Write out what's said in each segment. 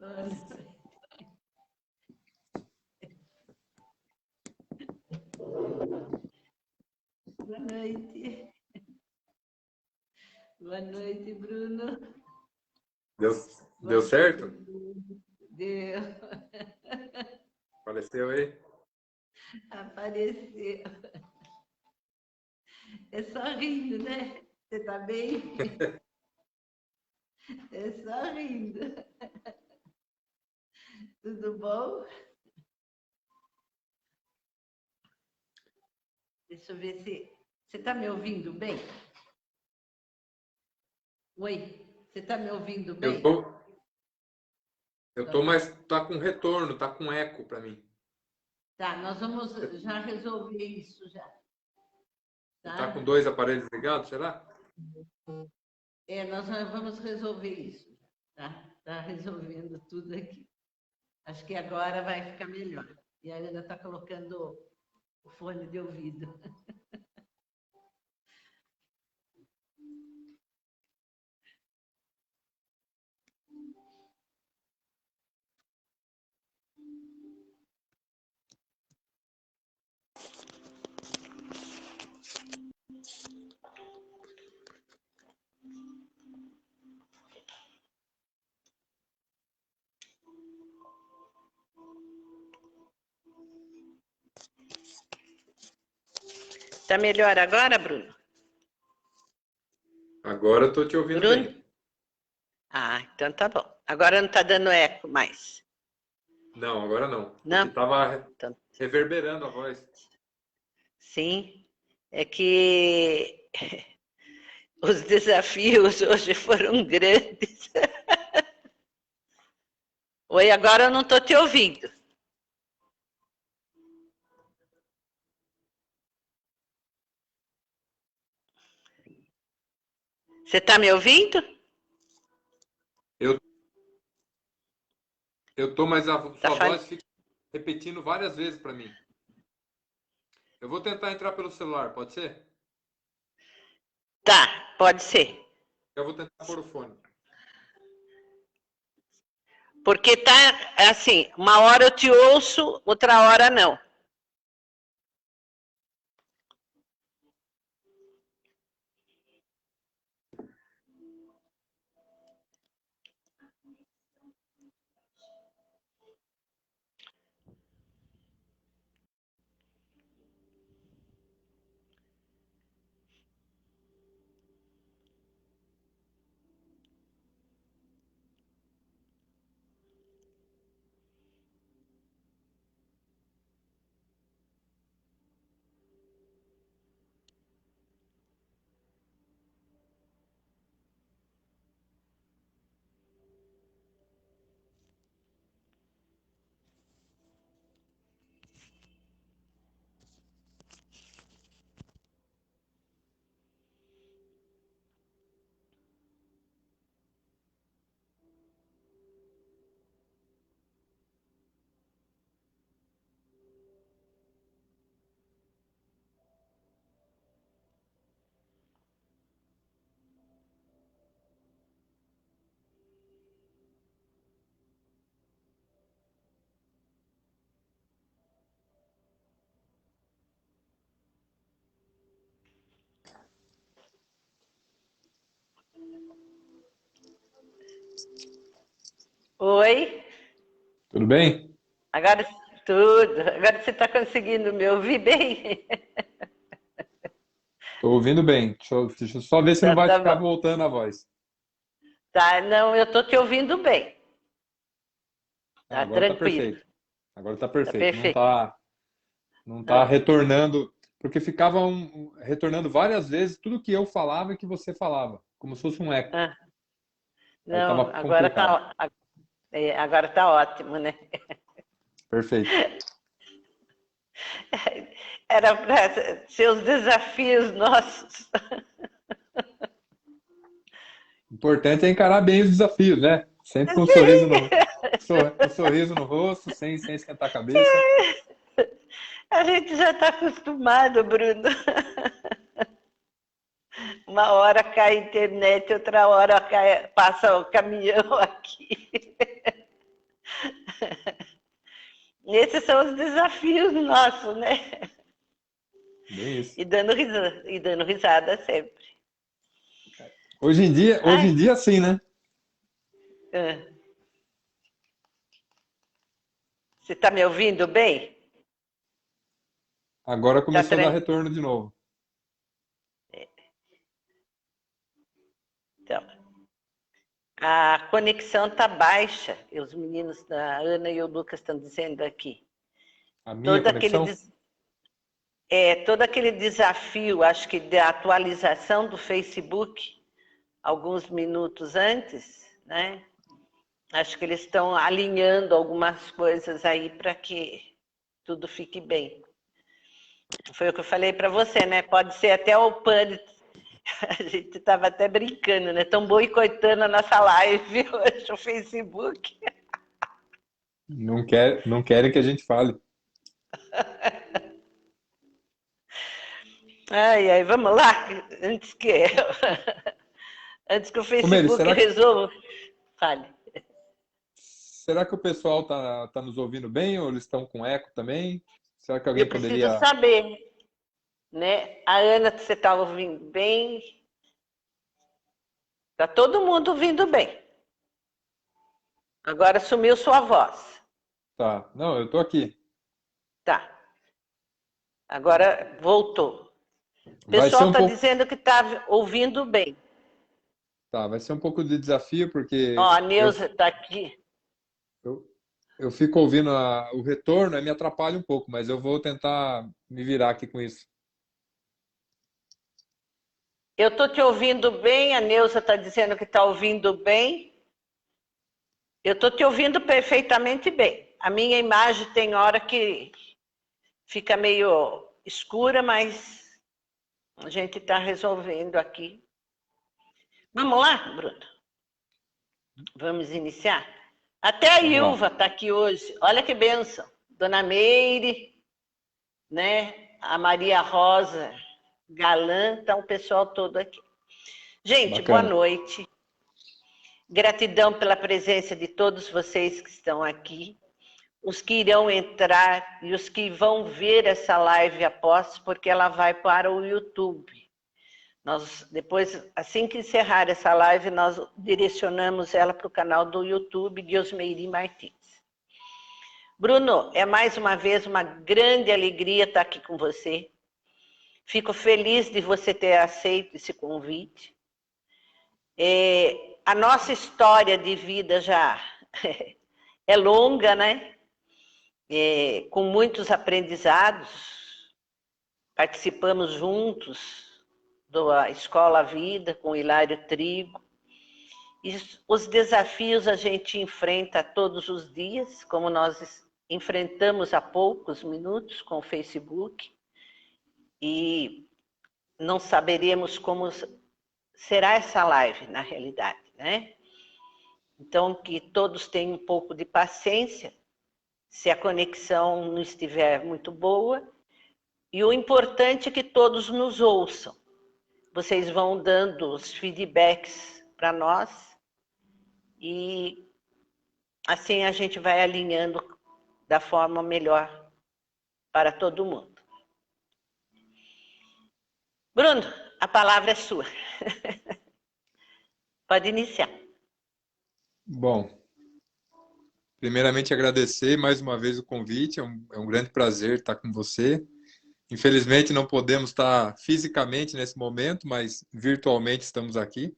Olha. Boa noite. Boa noite, Bruno. Deu certo? Deu. Apareceu aí? Apareceu. É só rindo, né? Você está bem? É só rindo. Tudo bom? Deixa eu ver se... Você está me ouvindo bem? Oi, você está me ouvindo bem? Eu tô, mas tá com retorno, tá com eco para mim. Tá, nós vamos já resolver isso já. Tá com 2 aparelhos ligados, será? Nós vamos resolver isso. Tá resolvendo tudo aqui. Acho que agora vai ficar melhor. E a Ana está colocando o fone de ouvido. Tá melhor agora, Bruno? Agora eu tô te ouvindo Bruno? bem. Ah, então tá bom. Agora não tá dando eco mais. Não, agora não. Não? Porque tava Então, reverberando a voz. sim, é que os desafios hoje foram grandes. Oi, agora eu não estou te ouvindo. Você está me ouvindo? Eu tô, mas a sua Tá voz fica repetindo várias vezes para mim. Eu vou tentar entrar pelo celular, pode ser? Tá, pode ser. Eu vou tentar pôr o fone. Porque tá assim, uma hora eu te ouço, outra hora não. Oi? Tudo bem? Agora tudo. Agora você está conseguindo me ouvir bem? Tô ouvindo bem. Deixa eu só ver se não Então, vai tá ficar bom. voltando a voz. Tá, não, eu tô te ouvindo bem. Tá Agora tá tranquilo. perfeito. Agora tá Tá perfeito. Não perfeito. tá, não tá retornando, porque ficava retornando várias vezes tudo que eu falava e que você falava, como se fosse um eco. Ah, Aí não, tava complicado. agora tá ótimo, né? Perfeito. Era para ser os desafios nossos. O importante é encarar bem os desafios, né? Sempre com um sorriso no rosto, sem esquentar a cabeça. A gente já está acostumado, Bruno. Uma hora cai a internet, outra hora passa o caminhão aqui. Esses são os desafios nossos, né? Bem isso. E dando risada sempre. Hoje em dia, sim, né? Ah, você está me ouvindo bem? Agora Tá começou a dar retorno de novo. Então, a conexão está baixa. E os meninos, a Ana e o Lucas estão dizendo aqui. A minha conexão? Todo aquele desafio, acho que da atualização do Facebook, alguns minutos antes, né? Acho que eles estão alinhando algumas coisas aí para que tudo fique bem. Foi o que eu falei para você, né? Pode ser até o PAN. A gente estava até brincando, né? Estão boicotando a nossa live hoje, o Facebook. Não querem que a gente fale. Ai, vamos lá, antes que, antes que o Ô, Meire, Facebook resolva. Fale. será que o pessoal tá nos ouvindo bem ou eles estão com eco também? Será que alguém Eu preciso poderia... saber, né? A Ana, você está ouvindo bem? Está todo mundo ouvindo bem. Agora sumiu sua voz. Tá, não, eu tô aqui. Tá. Agora voltou. O Vai ser pessoal um está pouco... dizendo que está ouvindo bem. Tá, vai ser um pouco de desafio, Ó, porque a Neuza está aqui. eu, eu fico ouvindo o retorno, aí me atrapalha um pouco, mas eu vou tentar me virar aqui com isso. Eu estou te ouvindo bem, a Neuza está dizendo que está ouvindo bem. Eu estou te ouvindo perfeitamente bem. A minha imagem tem hora que fica meio escura, mas a gente está resolvendo aqui. Vamos lá, Bruno? Vamos iniciar? Até a Vamos lá. Ilva está aqui hoje. Olha que bênção. Dona Meire, né? A Maria Rosa Galã, está o pessoal todo aqui. Gente, Bacana. boa noite. Gratidão pela presença de todos vocês que estão aqui. Os que irão entrar e os que vão ver essa live após, porque ela vai para o YouTube. Nós, depois, assim que encerrar essa live, nós direcionamos ela para o canal do YouTube de Osmeiri Martins. Bruno, é mais uma vez uma grande alegria estar aqui com você. Fico feliz de você ter aceito esse convite. A nossa história de vida já é longa, né? Com muitos aprendizados. Participamos juntos da Escola Vida com Hilário Trigo. E os desafios a gente enfrenta todos os dias, como nós enfrentamos há poucos minutos com o Facebook. E não saberemos como será essa live na realidade, né? Então, que todos tenham um pouco de paciência, se a conexão não estiver muito boa. E o importante é que todos nos ouçam. Vocês vão dando os feedbacks para nós e assim a gente vai alinhando da forma melhor para todo mundo. Bruno, a palavra é sua. Pode iniciar. Bom, primeiramente agradecer mais uma vez o convite, é um grande prazer estar com você. Infelizmente não podemos estar fisicamente nesse momento, mas virtualmente estamos aqui.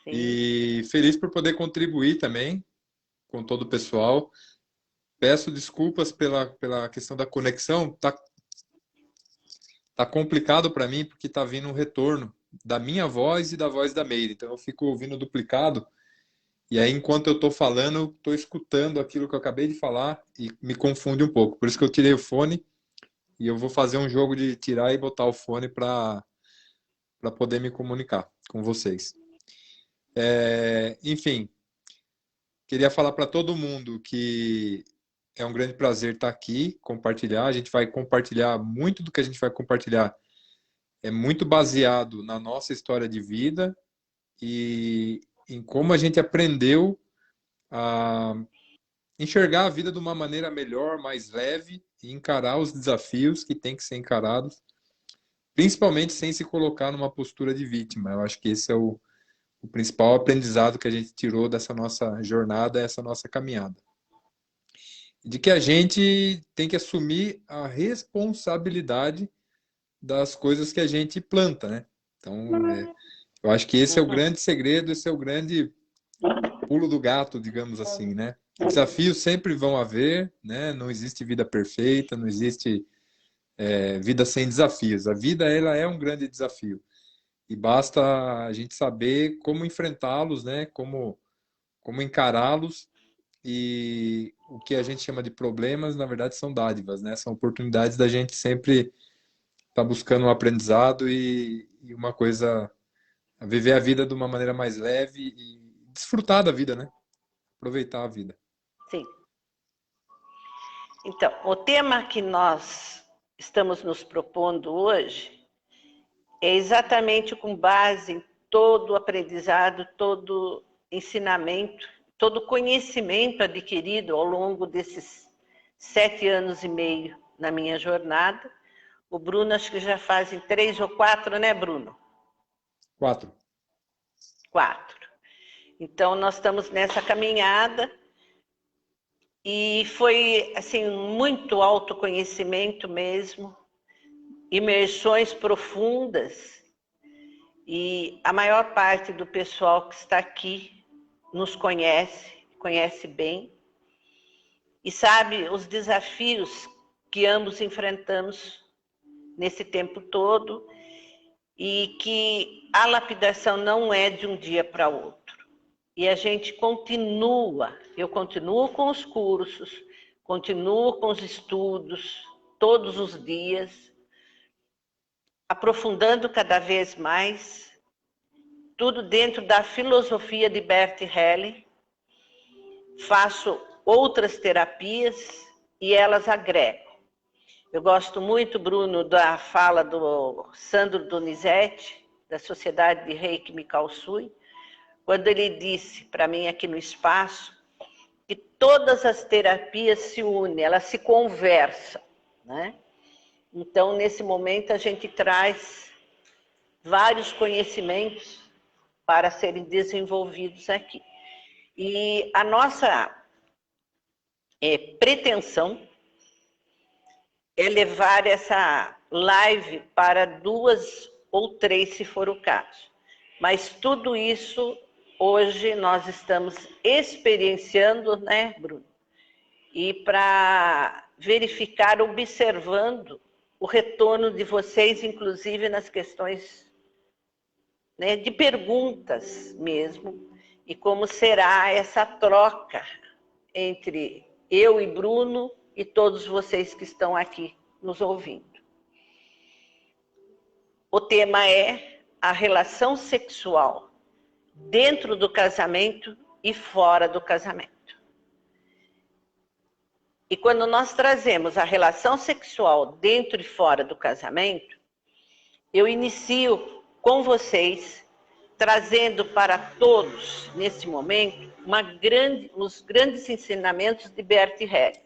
Sim. E feliz por poder contribuir também com todo o pessoal. Peço desculpas pela questão da conexão, tá complicado para mim porque tá vindo um retorno da minha voz e da voz da Meire, então eu fico ouvindo duplicado. E aí, enquanto eu estou falando, estou escutando aquilo que eu acabei de falar e me confunde um pouco. Por isso que eu tirei o fone e eu vou fazer um jogo de tirar e botar o fone para poder me comunicar com vocês. Enfim, queria falar para todo mundo que é um grande prazer estar aqui, compartilhar. A gente vai compartilhar muito do que a gente vai compartilhar. É muito baseado na nossa história de vida e em como a gente aprendeu a enxergar a vida de uma maneira melhor, mais leve e encarar os desafios que têm que ser encarados, principalmente sem se colocar numa postura de vítima. Eu acho que esse é o principal aprendizado que a gente tirou dessa nossa jornada, essa nossa caminhada. De que a gente tem que assumir a responsabilidade das coisas que a gente planta, né? Então, eu acho que esse é o grande segredo, esse é o grande pulo do gato, digamos assim, né? Desafios sempre vão haver, né? Não existe vida perfeita, não existe vida sem desafios. A vida, ela é um grande desafio. E basta a gente saber como enfrentá-los, né? Como encará-los. E o que a gente chama de problemas, na verdade, são dádivas, né? São oportunidades da gente sempre estar buscando um aprendizado e uma coisa, viver a vida de uma maneira mais leve e desfrutar da vida, né? Aproveitar a vida. Sim. Então, o tema que nós estamos nos propondo hoje é exatamente com base em todo o aprendizado, todo ensinamento, todo conhecimento adquirido ao longo desses 7 anos e meio na minha jornada. O Bruno, acho que já fazem 3 ou 4, né, Bruno? 4. 4. Então, nós estamos nessa caminhada e foi, assim, muito autoconhecimento mesmo, imersões profundas, e a maior parte do pessoal que está aqui nos conhece bem, e sabe os desafios que ambos enfrentamos nesse tempo todo, e que a lapidação não é de um dia para outro. E a gente eu continuo com os cursos, continuo com os estudos, todos os dias, aprofundando cada vez mais, tudo dentro da filosofia de Bert Helling. Faço outras terapias e elas agregam. Eu gosto muito, Bruno, da fala do Sandro Donizete, da Sociedade de Reiki Mikausui, quando ele disse para mim aqui no espaço que todas as terapias se unem, elas se conversam, né? Então, nesse momento, a gente traz vários conhecimentos para serem desenvolvidos aqui. E a nossa pretensão é levar essa live para 2 ou 3, se for o caso. Mas tudo isso, hoje, nós estamos experienciando, né, Bruno? E para verificar, observando o retorno de vocês, inclusive nas questões, né, de perguntas mesmo, e como será essa troca entre eu e Bruno e todos vocês que estão aqui nos ouvindo. O tema é a relação sexual dentro do casamento e fora do casamento. E quando nós trazemos a relação sexual dentro e fora do casamento, eu inicio com vocês, trazendo para todos, nesse momento, os grandes ensinamentos de Bert Helling.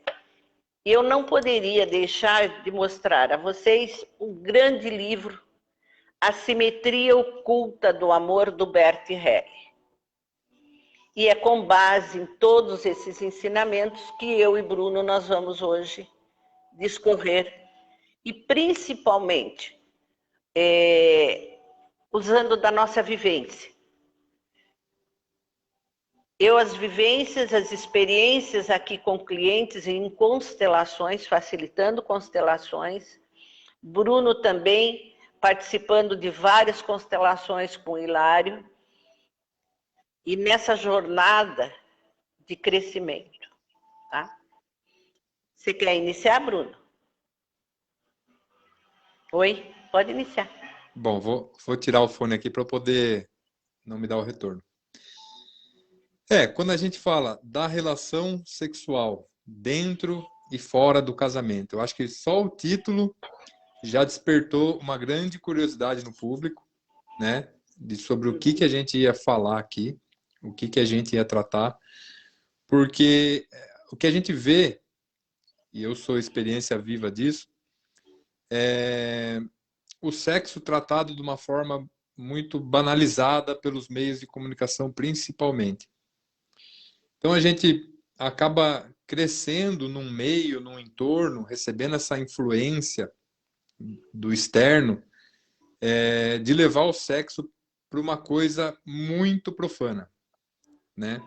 E eu não poderia deixar de mostrar a vocês um grande livro, A Simetria Oculta do Amor, do Bert Helling. E é com base em todos esses ensinamentos que eu e Bruno nós vamos hoje discorrer, e principalmente usando da nossa vivência. As vivências, as experiências aqui com clientes em constelações, facilitando constelações. Bruno também participando de várias constelações com o Hilário. E nessa jornada de crescimento, tá? Você quer iniciar, Bruno? Oi? Pode iniciar. Bom, vou tirar o fone aqui para poder não me dar o retorno. Quando a gente fala da relação sexual dentro e fora do casamento, eu acho que só o título já despertou uma grande curiosidade no público, né? Sobre o que a gente ia falar aqui, o que a gente ia tratar, porque o que a gente vê, e eu sou experiência viva disso, é o sexo tratado de uma forma muito banalizada pelos meios de comunicação, principalmente. Então, a gente acaba crescendo num meio, num entorno, recebendo essa influência do externo, de levar o sexo para uma coisa muito profana, né?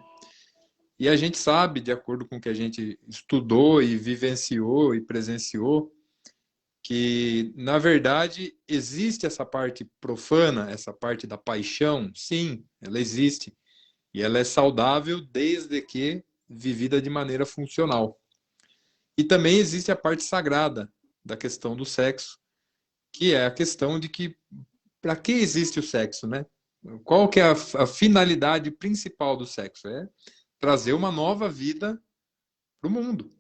E a gente sabe, de acordo com o que a gente estudou e vivenciou e presenciou, que, na verdade, existe essa parte profana, essa parte da paixão, sim, ela existe. E ela é saudável desde que vivida de maneira funcional. E também existe a parte sagrada da questão do sexo, que é a questão de que para que existe o sexo, né? Qual que é a finalidade principal do sexo? É trazer uma nova vida para o mundo,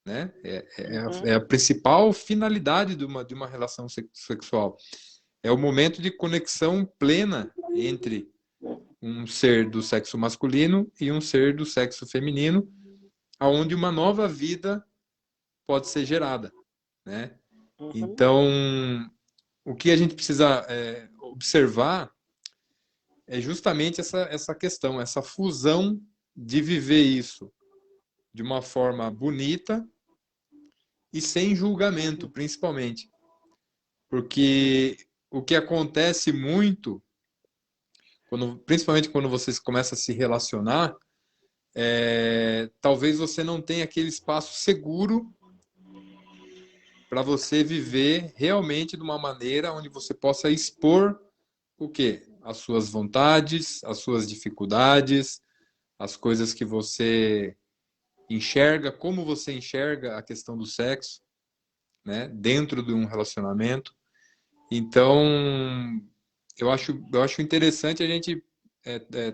né? É a principal finalidade de uma relação sexual. É o momento de conexão plena entre um ser do sexo masculino e um ser do sexo feminino, aonde uma nova vida pode ser gerada, né? Então, o que a gente precisa observar é justamente essa questão, essa fusão de viver isso de uma forma bonita e sem julgamento, principalmente. Porque o que acontece muito, principalmente quando você começa a se relacionar, talvez você não tenha aquele espaço seguro para você viver realmente de uma maneira onde você possa expor o quê? As suas vontades, as suas dificuldades, as coisas que você enxerga, como você enxerga a questão do sexo, né, dentro de um relacionamento. Então, eu acho interessante a gente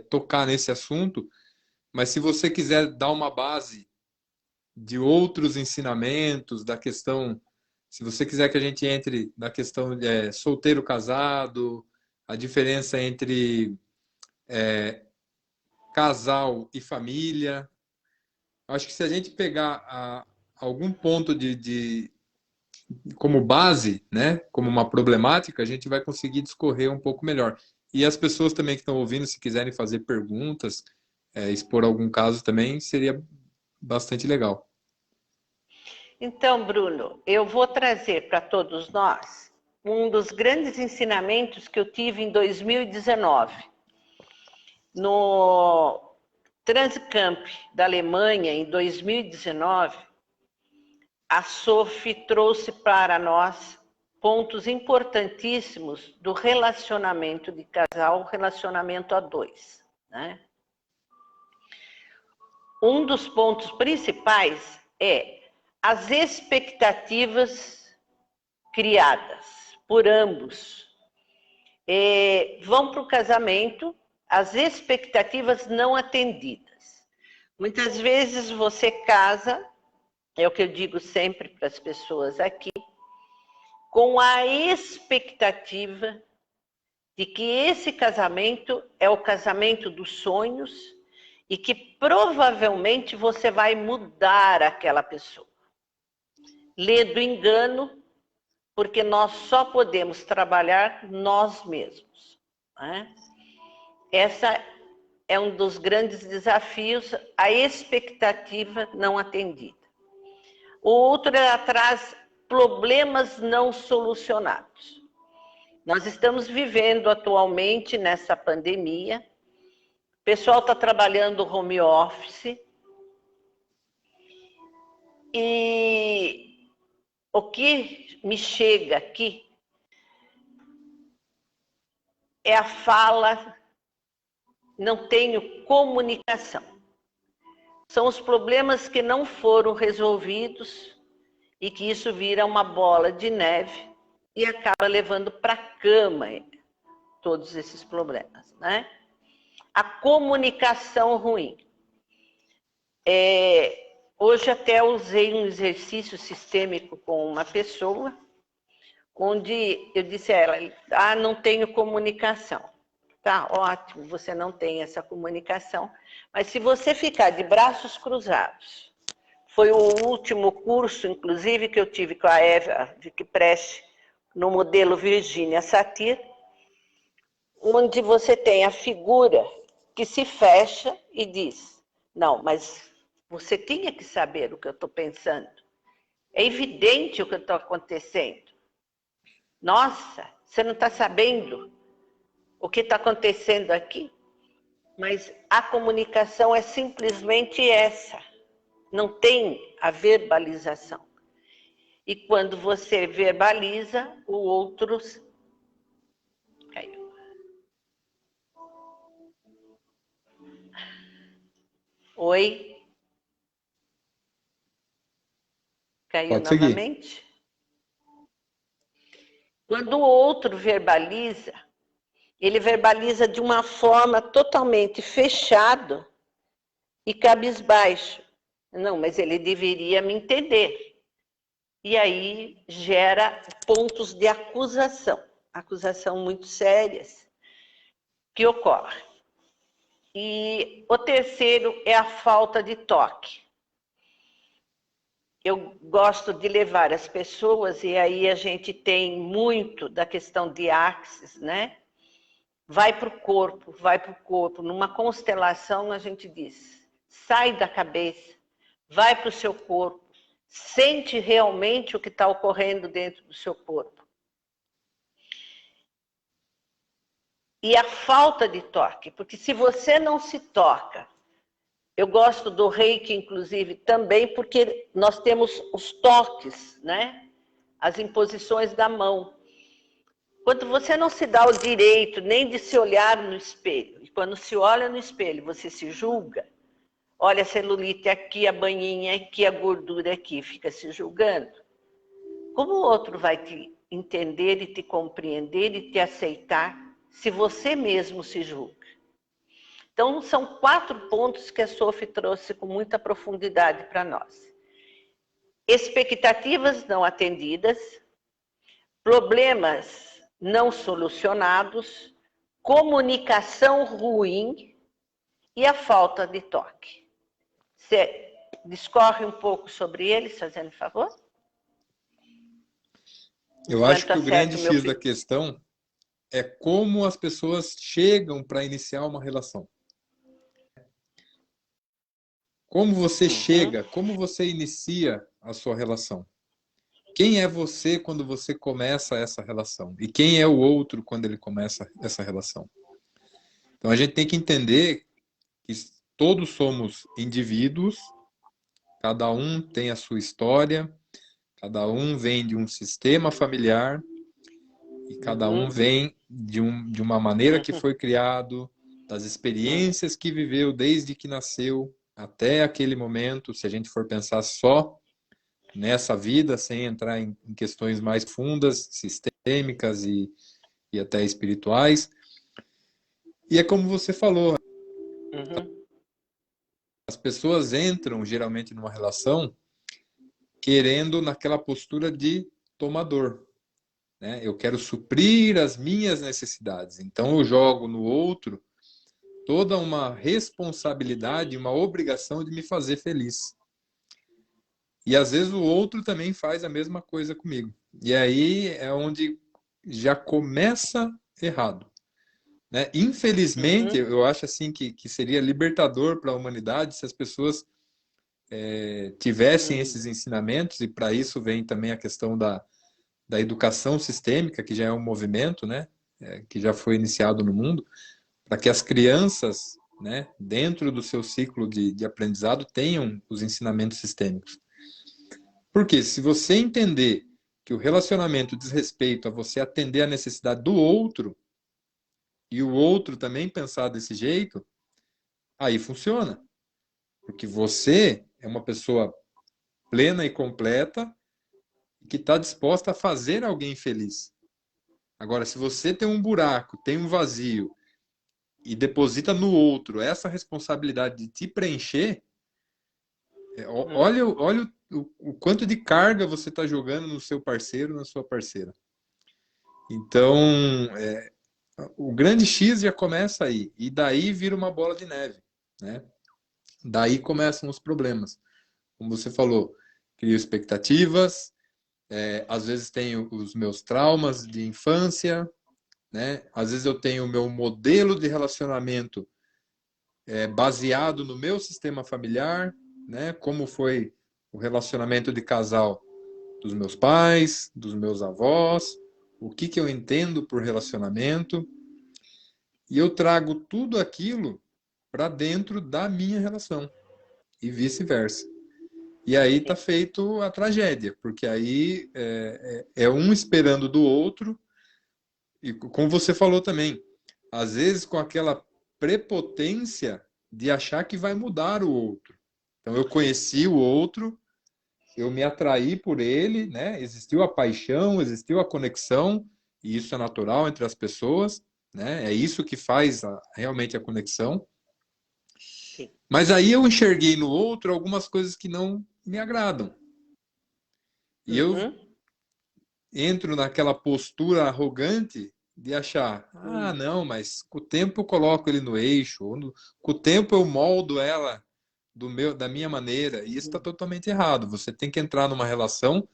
tocar nesse assunto, mas se você quiser dar uma base de outros ensinamentos, da questão, se você quiser que a gente entre na questão de solteiro casado, a diferença entre casal e família, acho que se a gente pegar algum ponto como base, né, como uma problemática, a gente vai conseguir discorrer um pouco melhor. E as pessoas também que estão ouvindo, se quiserem fazer perguntas, expor algum caso também, seria bastante legal. Então, Bruno, eu vou trazer para todos nós um dos grandes ensinamentos que eu tive em 2019. No Transcamp da Alemanha, em 2019, a Sophie trouxe para nós pontos importantíssimos do relacionamento de casal, relacionamento a dois, né? Um dos pontos principais é as expectativas criadas por ambos. Vão para o casamento, as expectativas não atendidas. Muitas vezes você casa, é o que eu digo sempre para as pessoas aqui, com a expectativa de que esse casamento é o casamento dos sonhos e que provavelmente você vai mudar aquela pessoa. Lê do engano, porque nós só podemos trabalhar nós mesmos, né? Essa é um dos grandes desafios, a expectativa não atendida. O outro, ela traz problemas não solucionados. Nós estamos vivendo atualmente nessa pandemia, o pessoal está trabalhando home office, e o que me chega aqui é a fala, não tenho comunicação. São os problemas que não foram resolvidos e que isso vira uma bola de neve e acaba levando para a cama todos esses problemas, né? A comunicação ruim. Hoje até usei um exercício sistêmico com uma pessoa, onde eu disse a ela, não tenho comunicação. Tá, ótimo, você não tem essa comunicação, mas se você ficar de braços cruzados, foi o último curso, inclusive, que eu tive com a Eva Vicky Preste, no modelo Virginia Satir, onde você tem a figura que se fecha e diz, não, mas você tinha que saber o que eu estou pensando. É evidente o que está acontecendo. Nossa, você não está sabendo o que está acontecendo aqui? Mas a comunicação é simplesmente essa. Não tem a verbalização. E quando você verbaliza, o outro... Caiu. Oi? Caiu Pode seguir. novamente? Quando o outro verbaliza, ele verbaliza de uma forma totalmente fechado e cabisbaixo. Não, mas ele deveria me entender. E aí gera pontos de acusação muito sérias que ocorrem. E o terceiro é a falta de toque. Eu gosto de levar as pessoas, e aí a gente tem muito da questão de axis, né? Vai para o corpo, vai para o corpo. Numa constelação a gente diz, sai da cabeça, vai para o seu corpo, sente realmente o que está ocorrendo dentro do seu corpo. E a falta de toque, porque se você não se toca, eu gosto do Reiki, inclusive, também, porque nós temos os toques, né? As imposições da mão. Quando você não se dá o direito nem de se olhar no espelho, e quando se olha no espelho, você se julga, olha a celulite aqui, a banhinha aqui, a gordura aqui, fica se julgando. Como o outro vai te entender e te compreender e te aceitar se você mesmo se julga? Então, são 4 pontos que a Sophie trouxe com muita profundidade para nós. Expectativas não atendidas, problemas não solucionados, comunicação ruim e a falta de toque. Você discorre um pouco sobre eles, fazendo favor? Eu acho que o grande X da questão é como as pessoas chegam para iniciar uma relação. Como você chega, como você inicia a sua relação? Quem é você quando você começa essa relação? E quem é o outro quando ele começa essa relação? Então a gente tem que entender que todos somos indivíduos, cada um tem a sua história, cada um vem de um sistema familiar e cada um vem de uma maneira que foi criado, das experiências que viveu desde que nasceu até aquele momento, se a gente for pensar só nessa vida, sem entrar em questões mais fundas, sistêmicas e até espirituais. E é como você falou, as pessoas entram geralmente numa relação querendo naquela postura de tomador, né? Eu quero suprir as minhas necessidades, então eu jogo no outro toda uma responsabilidade, uma obrigação de me fazer feliz. E às vezes o outro também faz a mesma coisa comigo. E aí é onde já começa errado, né? Infelizmente, eu acho assim que seria libertador para a humanidade se as pessoas tivessem esses ensinamentos, e para isso vem também a questão da educação sistêmica, que já é um movimento, né? Que já foi iniciado no mundo, para que as crianças, né, dentro do seu ciclo de aprendizado, tenham os ensinamentos sistêmicos. Porque se você entender que o relacionamento diz respeito a você atender a necessidade do outro, e o outro também pensar desse jeito, aí funciona. Porque você é uma pessoa plena e completa que está disposta a fazer alguém feliz. Agora, se você tem um buraco, tem um vazio, e deposita no outro essa responsabilidade de te preencher, olha o quanto de carga você está jogando no seu parceiro, na sua parceira. Então, o grande X já começa aí, e daí vira uma bola de neve, né? Daí começam os problemas. como você falou, crio expectativas, às vezes tenho os meus traumas de infância, né? Às vezes eu tenho o meu modelo de relacionamento baseado no meu sistema familiar, né? Como foi o relacionamento de casal dos meus pais, dos meus avós, o que eu entendo por relacionamento, e eu trago tudo aquilo para dentro da minha relação e vice-versa. E aí está feito a tragédia, porque aí é um esperando do outro, e como você falou também, às vezes com aquela prepotência de achar que vai mudar o outro. Então eu conheci o outro, eu me atraí por ele, né? Existiu a paixão, existiu a conexão, e isso é natural entre as pessoas, né? É isso que faz realmente a conexão. Sim. Mas aí eu enxerguei no outro algumas coisas que não me agradam. E eu entro naquela postura arrogante de achar, não, mas com o tempo eu coloco ele no eixo, com o tempo eu moldo ela da minha maneira, e isso está totalmente errado. Você tem que entrar numa relação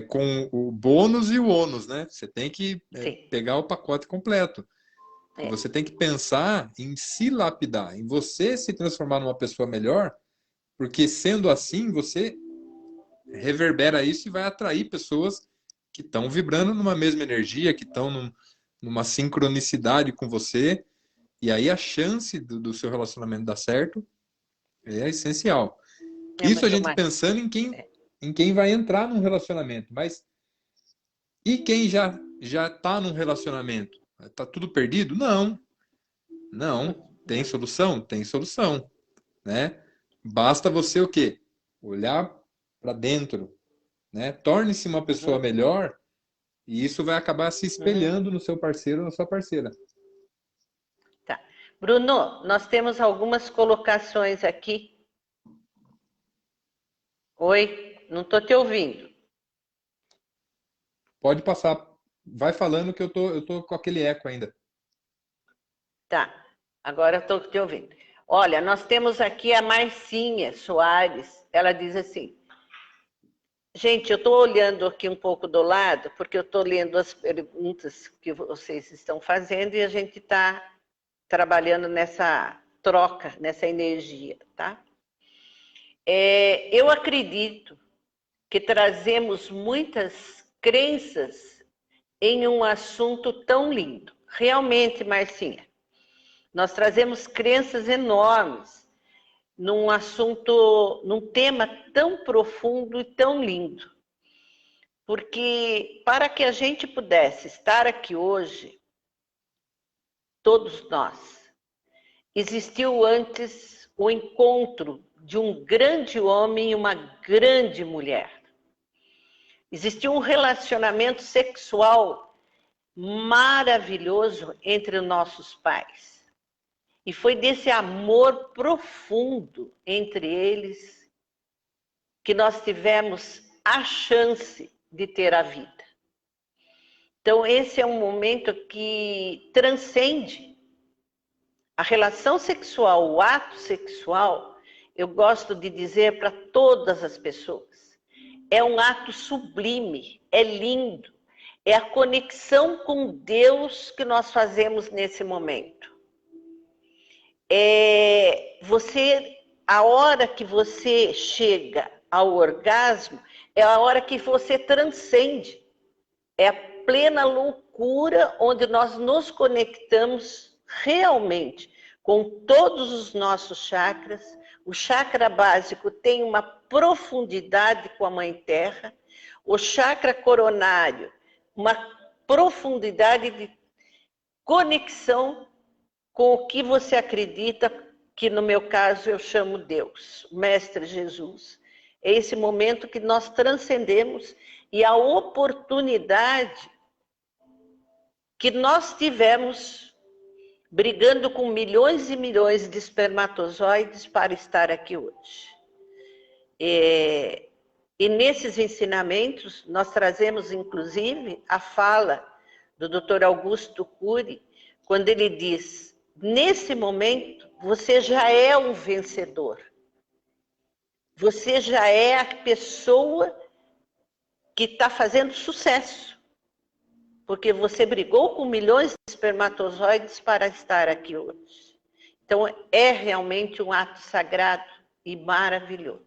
com o bônus e o ônus, né? Você tem que pegar o pacote completo. E você tem que pensar em se lapidar, em você se transformar numa pessoa melhor, porque sendo assim, você reverbera isso e vai atrair pessoas que estão vibrando numa mesma energia, que estão numa sincronicidade com você, e aí a chance do seu relacionamento dar certo é essencial. Isso a gente pensando em quem vai entrar num relacionamento, mas e quem já está num relacionamento? Está tudo perdido? Não. Não. Tem solução? Tem solução. Né? Basta você o quê? Olhar para dentro. Né? Torne-se uma pessoa melhor e isso vai acabar se espelhando no seu parceiro ou na sua parceira. Tá. Bruno, nós temos algumas colocações aqui. Oi, não estou te ouvindo. Pode passar. Vai falando que eu tô com aquele eco ainda. Tá, agora eu estou te ouvindo. Olha, nós temos aqui a Marcinha Soares. Ela diz assim: gente, eu estou olhando aqui um pouco do lado, porque eu estou lendo as perguntas que vocês estão fazendo e a gente está trabalhando nessa troca, nessa energia, tá? Eu acredito que trazemos muitas crenças em um assunto tão lindo. Realmente, Marcinha, nós trazemos crenças enormes num assunto, num tema tão profundo e tão lindo. Porque para que a gente pudesse estar aqui hoje, todos nós, existiu antes o encontro de um grande homem e uma grande mulher. Existiu um relacionamento sexual maravilhoso entre nossos pais. E foi desse amor profundo entre eles que nós tivemos a chance de ter a vida. Então, esse é um momento que transcende a relação sexual, o ato sexual. Eu gosto de dizer para todas as pessoas, é um ato sublime, é lindo, é a conexão com Deus que nós fazemos nesse momento. A hora que você chega ao orgasmo, é a hora que você transcende. É a plena loucura onde nós nos conectamos realmente com todos os nossos chakras. O chakra básico tem uma profundidade com a Mãe Terra. O chakra coronário, uma profundidade de conexão com o que você acredita, que no meu caso eu chamo Deus, Mestre Jesus. É esse momento que nós transcendemos e a oportunidade que nós tivemos brigando com milhões e milhões de espermatozoides para estar aqui hoje. E nesses ensinamentos nós trazemos inclusive a fala do Dr. Augusto Cury, quando ele diz: nesse momento você já é um vencedor. você já é a pessoa que está fazendo sucesso. Porque você brigou com milhões de espermatozoides para estar aqui hoje. Então, é realmente um ato sagrado e maravilhoso.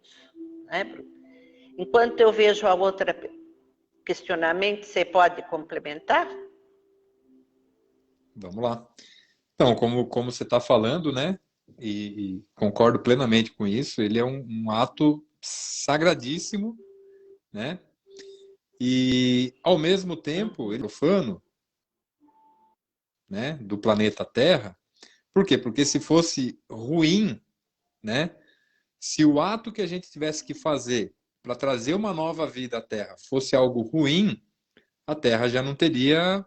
Né, Bruno? Enquanto eu vejo a outra questionamento, você pode complementar? Vamos lá. Então, como você está falando, né? E concordo plenamente com isso, ele é um ato sagradíssimo, né? E, ao mesmo tempo, ele é profano, né? Do planeta Terra. Por quê? Porque se fosse ruim, né? Se o ato que a gente tivesse que fazer para trazer uma nova vida à Terra fosse algo ruim, a Terra já não teria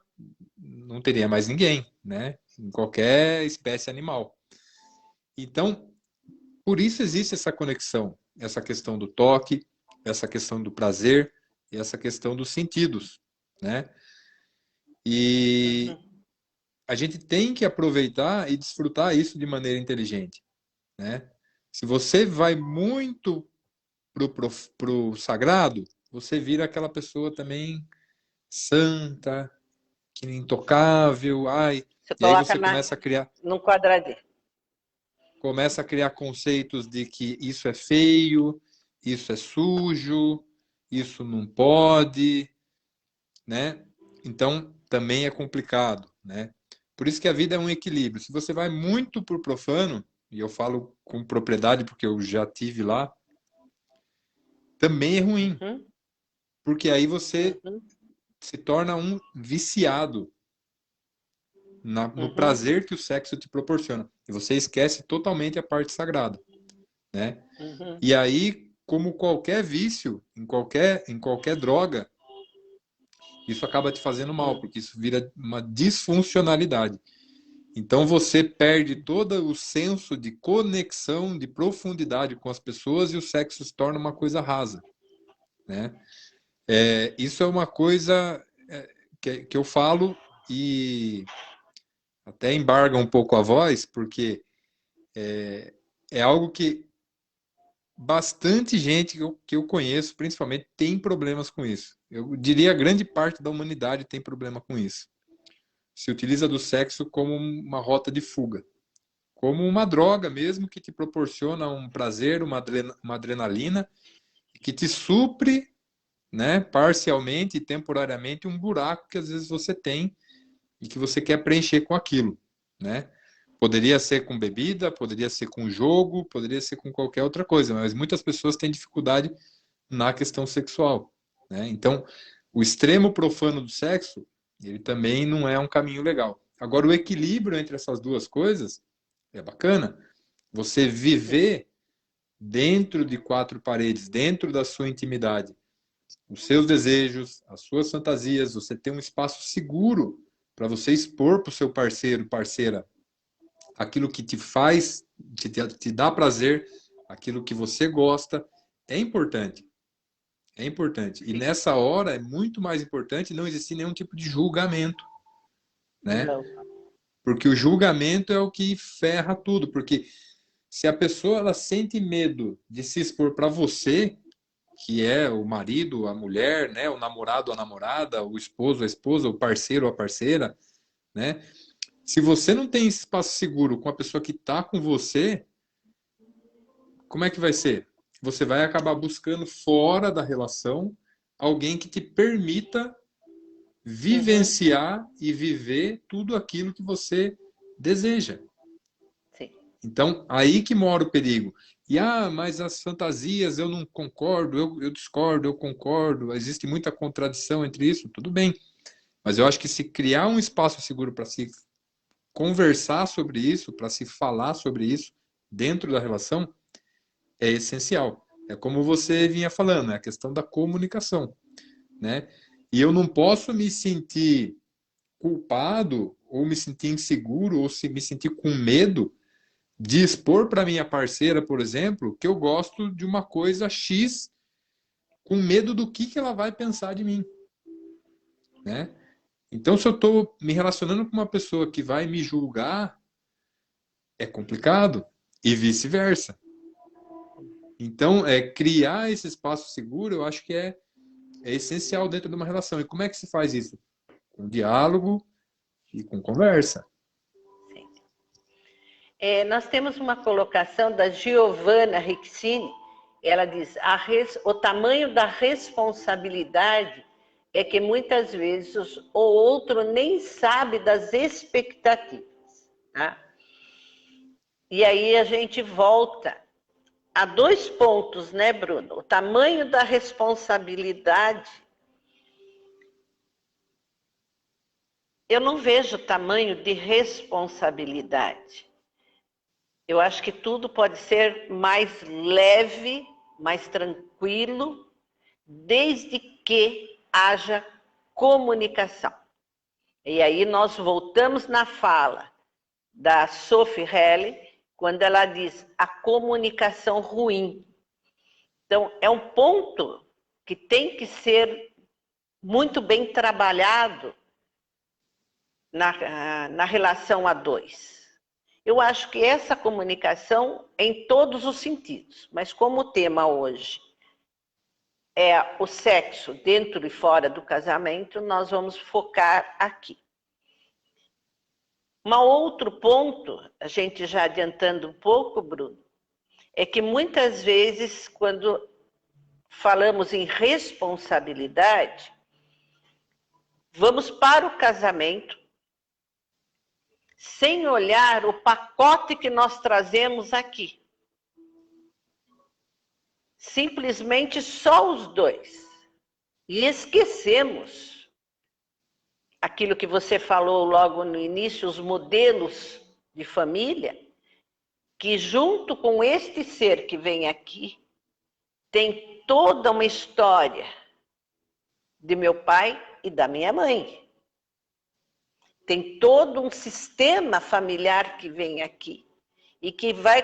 mais ninguém, né? Em qualquer espécie animal. Então, por isso existe essa conexão, essa questão do toque, essa questão do prazer e essa questão dos sentidos, né? E a gente tem que aproveitar e desfrutar isso de maneira inteligente, né? Se você vai muito pro sagrado, você vira aquela pessoa também santa, que intocável, ai, Você e aí coloca você num quadradinho. começa a criar conceitos de que isso é feio, isso é sujo, isso não pode, né? Então também é complicado, né? Por isso que a vida é um equilíbrio. Se você vai muito por profano, e eu falo com propriedade porque eu já tive lá, também é ruim, Uhum, porque aí você uhum, se torna um viciado no uhum, prazer que o sexo te proporciona. E você esquece totalmente a parte sagrada, né? uhum. E aí, como qualquer vício, em qualquer droga, isso acaba te fazendo mal, porque isso vira uma disfuncionalidade. Então você perde todo o senso de conexão, de profundidade com as pessoas e o sexo se torna uma coisa rasa, né? Isso é uma coisa que eu falo e até embarga um pouco a voz, porque é algo que bastante gente que eu conheço, principalmente, tem problemas com isso. Eu diria a grande parte da humanidade tem problema com isso. Se utiliza do sexo como uma rota de fuga, como uma droga mesmo que te proporciona um prazer, uma adrenalina, que te supre, né, parcialmente e temporariamente um buraco que às vezes você tem e que você quer preencher com aquilo, né? Poderia ser com bebida, poderia ser com jogo, poderia ser com qualquer outra coisa, mas muitas pessoas têm dificuldade na questão sexual, né? Então, o extremo profano do sexo, ele também não é um caminho legal. Agora, o equilíbrio entre essas duas coisas é bacana. Você viver dentro de quatro paredes, dentro da sua intimidade, os seus desejos, as suas fantasias, você ter um espaço seguro para você expor para o seu parceiro, parceira, aquilo que te faz, te dá prazer, aquilo que você gosta, é importante. É importante. E Sim. nessa hora é muito mais importante não existir nenhum tipo de julgamento, né? Não. Porque o julgamento é o que ferra tudo. Porque se a pessoa ela sente medo de se expor para você, que é o marido, a mulher, né, o namorado, a namorada, o esposo, a esposa, o parceiro, a parceira, né? Se você não tem espaço seguro com a pessoa que está com você, como é que vai ser? Você vai acabar buscando fora da relação alguém que te permita vivenciar e viver tudo aquilo que você deseja. Sim. Então, aí que mora o perigo. E, mas as fantasias, eu não concordo, eu discordo, eu concordo, existe muita contradição entre isso, tudo bem. Mas eu acho que se criar um espaço seguro para se conversar sobre isso, para se falar sobre isso dentro da relação, é essencial. É como você vinha falando, é a questão da comunicação, né? E eu não posso me sentir culpado ou me sentir inseguro ou se me sentir com medo de expor para minha parceira, por exemplo, que eu gosto de uma coisa X, com medo do que ela vai pensar de mim, né? Então, se eu estou me relacionando com uma pessoa que vai me julgar, é complicado e vice-versa. Então, criar esse espaço seguro, eu acho que é essencial dentro de uma relação. E como é que se faz isso? Com diálogo e com conversa. Sim. Nós temos uma colocação da Giovanna Rixini. Ela diz: o tamanho da responsabilidade é que muitas vezes o outro nem sabe das expectativas. Tá? E aí a gente volta a 2 pontos, né, Bruno? O tamanho da responsabilidade. Eu não vejo tamanho de responsabilidade. Eu acho que tudo pode ser mais leve, mais tranquilo, desde que haja comunicação. E aí nós voltamos na fala da Sophie Helle, quando ela diz a comunicação ruim. Então, é um ponto que tem que ser muito bem trabalhado na relação a 2. Eu acho que essa comunicação é em todos os sentidos, mas como o tema hoje é o sexo dentro e fora do casamento, nós vamos focar aqui. Um outro ponto, a gente já adiantando um pouco, Bruno, é que muitas vezes, quando falamos em responsabilidade, vamos para o casamento sem olhar o pacote que nós trazemos aqui. Simplesmente só os 2. E esquecemos aquilo que você falou logo no início, os modelos de família, que junto com este ser que vem aqui, tem toda uma história de meu pai e da minha mãe. Tem todo um sistema familiar que vem aqui e que vai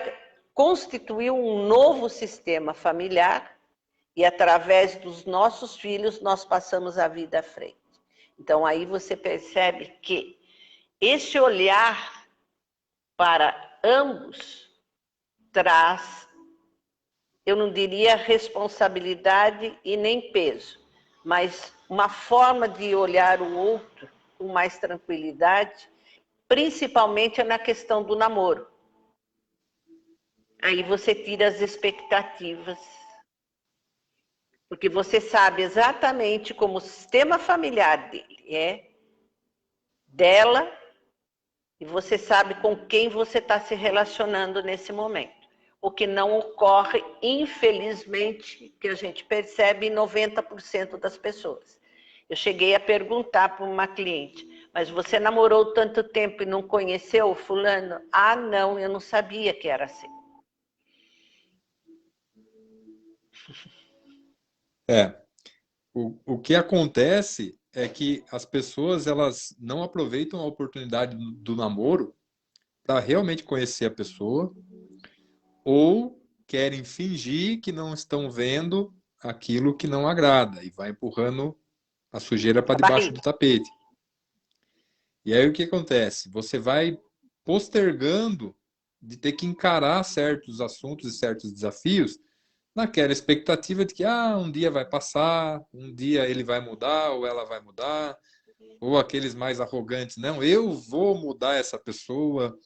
constituir um novo sistema familiar e através dos nossos filhos nós passamos a vida à frente. Então aí você percebe que esse olhar para ambos traz, eu não diria responsabilidade e nem peso, mas uma forma de olhar o outro com mais tranquilidade, principalmente na questão do namoro. Aí você tira as expectativas, porque você sabe exatamente como o sistema familiar dele é, dela, e você sabe com quem você está se relacionando nesse momento. O que não ocorre, infelizmente, que a gente percebe em 90% das pessoas. Eu cheguei a perguntar para uma cliente, mas você namorou tanto tempo e não conheceu o fulano? Ah, não, eu não sabia que era assim. O que acontece é que as pessoas elas não aproveitam a oportunidade do namoro para realmente conhecer a pessoa ou querem fingir que não estão vendo aquilo que não agrada e vai empurrando a sujeira para debaixo do tapete. E aí o que acontece? Você vai postergando de ter que encarar certos assuntos e certos desafios naquela expectativa de que um dia vai passar, um dia ele vai mudar ou ela vai mudar, ou aqueles mais arrogantes, não, eu vou mudar essa pessoa,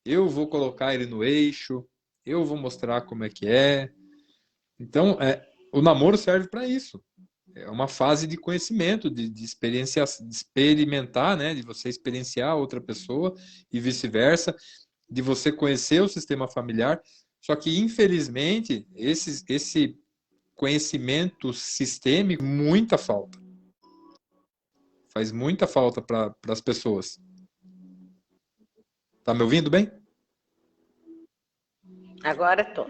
eu vou colocar ele no eixo, eu vou mostrar como é que é. Então, o namoro serve para isso. É uma fase de conhecimento, de experimentar, né? De você experienciar outra pessoa e vice-versa, de você conhecer o sistema familiar. Só que, infelizmente, esse conhecimento sistêmico, muita falta. Faz muita falta para as pessoas. Tá me ouvindo bem? Agora estou.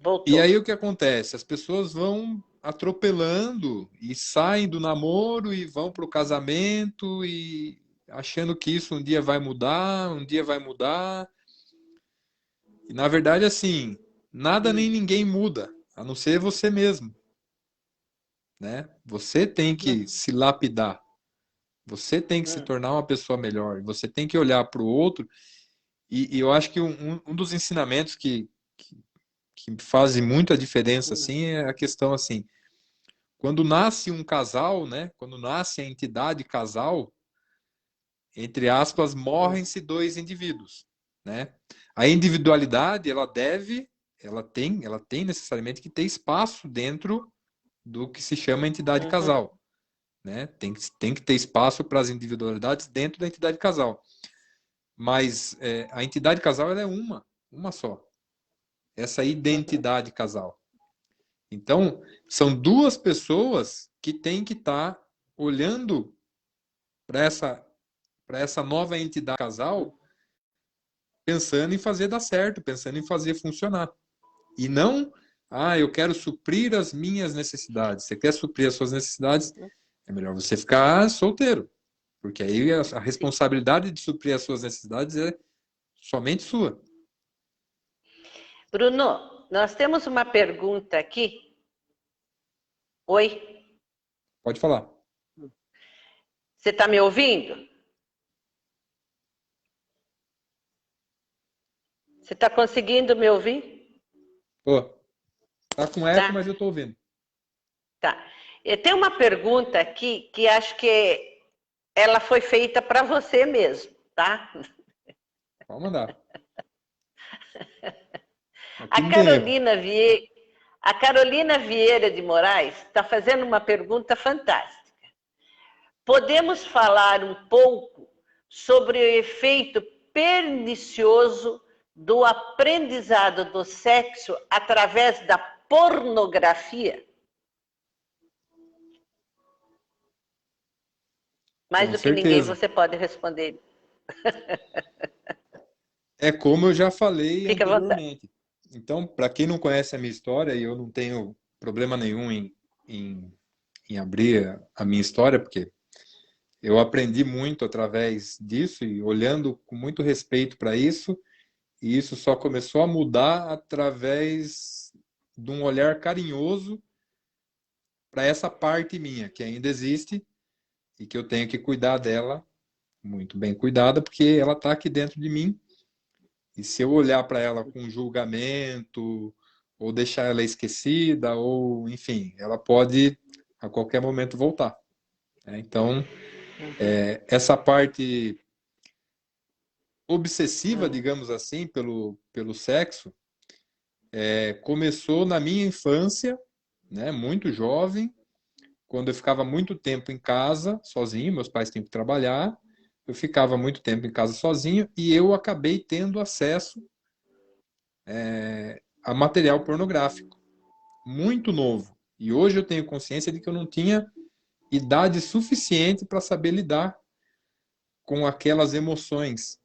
Voltou. E aí o que acontece? As pessoas vão atropelando e saem do namoro e vão para o casamento e achando que isso um dia vai mudar, um dia vai mudar. E na verdade, assim, nada nem ninguém muda, a não ser você mesmo. Né? Você tem que se lapidar. Você tem que se tornar uma pessoa melhor. Você tem que olhar para o outro. E eu acho que um dos ensinamentos que que faz muita diferença, assim, é a questão, assim, quando nasce um casal, né? Quando nasce a entidade casal, entre aspas, morrem-se dois indivíduos, né? A individualidade, ela tem necessariamente que ter espaço dentro do que se chama entidade casal, né? Tem que ter espaço para as individualidades dentro da entidade casal. Mas a entidade casal ela é uma só. Essa identidade casal. Então, são duas pessoas que têm que estar olhando para essa nova entidade casal, pensando em fazer dar certo, pensando em fazer funcionar. E não, eu quero suprir as minhas necessidades. Você quer suprir as suas necessidades? É melhor você ficar solteiro. Porque aí a responsabilidade de suprir as suas necessidades é somente sua. Bruno, nós temos uma pergunta aqui. Oi? Pode falar. Você está me ouvindo? Você está conseguindo me ouvir? Tá com eco, mas eu estou ouvindo. Tá. Tem uma pergunta aqui que acho que ela foi feita para você mesmo, tá? Pode mandar. A Carolina Vieira de Moraes está fazendo uma pergunta fantástica. Podemos falar um pouco sobre o efeito pernicioso do aprendizado do sexo através da pornografia? Mais Com do que ninguém, certeza. você pode responder. É como eu já falei Fica à vontade. anteriormente. Então, para quem não conhece a minha história, e eu não tenho problema nenhum em abrir a minha história, porque eu aprendi muito através disso e olhando com muito respeito para isso, e isso só começou a mudar através de um olhar carinhoso para essa parte minha, que ainda existe e que eu tenho que cuidar dela muito bem cuidada, porque ela está aqui dentro de mim. E se eu olhar para ela com julgamento, ou deixar ela esquecida, ou, enfim, ela pode a qualquer momento voltar. Então, essa parte obsessiva, digamos assim, pelo sexo, começou na minha infância, né, muito jovem, quando eu ficava muito tempo em casa, sozinho, meus pais tinham que trabalhar, eu ficava muito tempo em casa sozinho e eu acabei tendo acesso a material pornográfico, muito novo. E hoje eu tenho consciência de que eu não tinha idade suficiente para saber lidar com aquelas emoções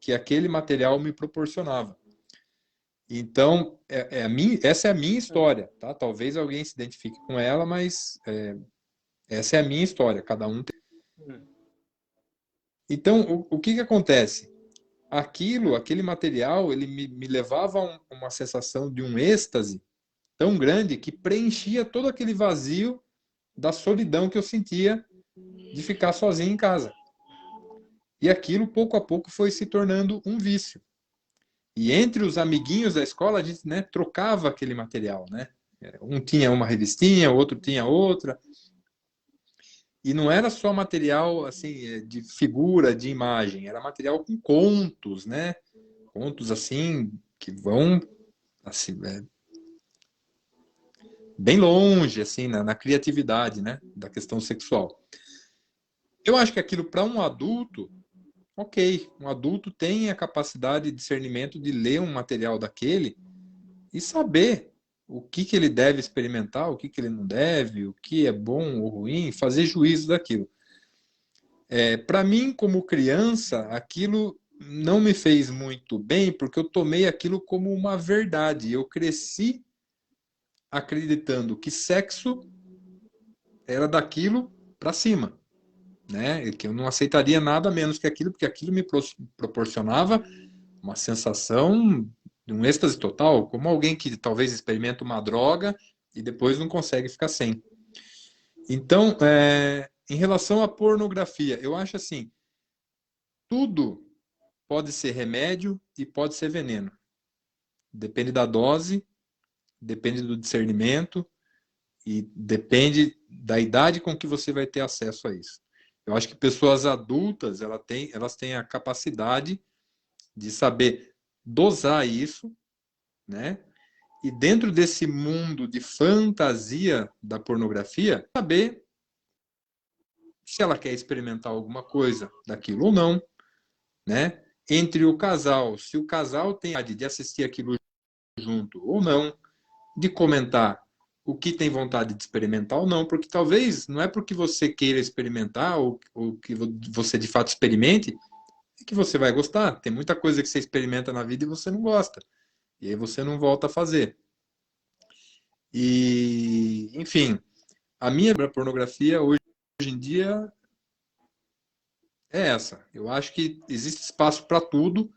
que aquele material me proporcionava. Então, essa é a minha história, tá? Talvez alguém se identifique com ela, mas essa é a minha história, cada um tem. Então, o que acontece? Aquele material, ele me levava a uma sensação de um êxtase tão grande que preenchia todo aquele vazio da solidão que eu sentia de ficar sozinho em casa. E aquilo, pouco a pouco, foi se tornando um vício. E entre os amiguinhos da escola, a gente, né, trocava aquele material, né? Um tinha uma revistinha, o outro tinha outra. E não era só material assim de figura, de imagem, era material com contos, né? Contos assim que vão assim, bem longe assim na criatividade, né, da questão sexual. Eu acho que aquilo para um adulto, ok, um adulto tem a capacidade de discernimento de ler um material daquele e saber o que ele deve experimentar, o que ele não deve, o que é bom ou ruim, fazer juízo daquilo. Para mim, como criança, aquilo não me fez muito bem, porque eu tomei aquilo como uma verdade. Eu cresci acreditando que sexo era daquilo para cima, né? E que eu não aceitaria nada menos que aquilo, porque aquilo me proporcionava uma sensação de um êxtase total, como alguém que talvez experimenta uma droga e depois não consegue ficar sem. Então, em relação à pornografia, eu acho assim, tudo pode ser remédio e pode ser veneno. Depende da dose depende do discernimento e depende da idade com que você vai ter acesso a isso. Eu acho que pessoas adultas, elas têm a capacidade de saber dosar isso, né? E dentro desse mundo de fantasia da pornografia, saber se ela quer experimentar alguma coisa daquilo ou não, né? Entre o casal, se o casal tem a de assistir aquilo junto ou não, de comentar o que tem vontade de experimentar ou não, porque talvez não é porque você queira experimentar ou que você de fato experimente que você vai gostar. Tem muita coisa que você experimenta na vida e você não gosta. E aí você não volta a fazer. E, enfim, a minha pornografia hoje em dia é essa. Eu acho que existe espaço para tudo.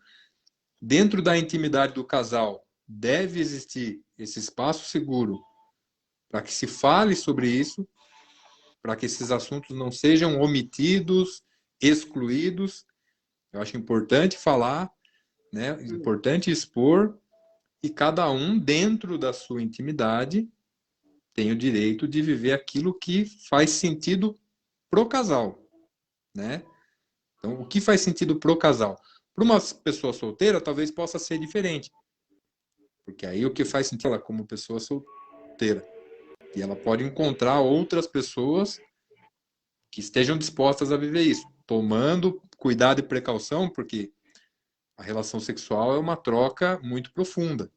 Dentro da intimidade do casal, deve existir esse espaço seguro para que se fale sobre isso, para que esses assuntos não sejam omitidos, excluídos. Eu acho importante falar, né? Importante expor, e cada um, dentro da sua intimidade, tem o direito de viver aquilo que faz sentido pro casal, né? Então, o que faz sentido pro casal? Para uma pessoa solteira, talvez possa ser diferente. Porque aí o que faz sentido ela como pessoa solteira. E ela pode encontrar outras pessoas que estejam dispostas a viver isso, tomando cuidado e precaução, porque a relação sexual é uma troca muito profunda,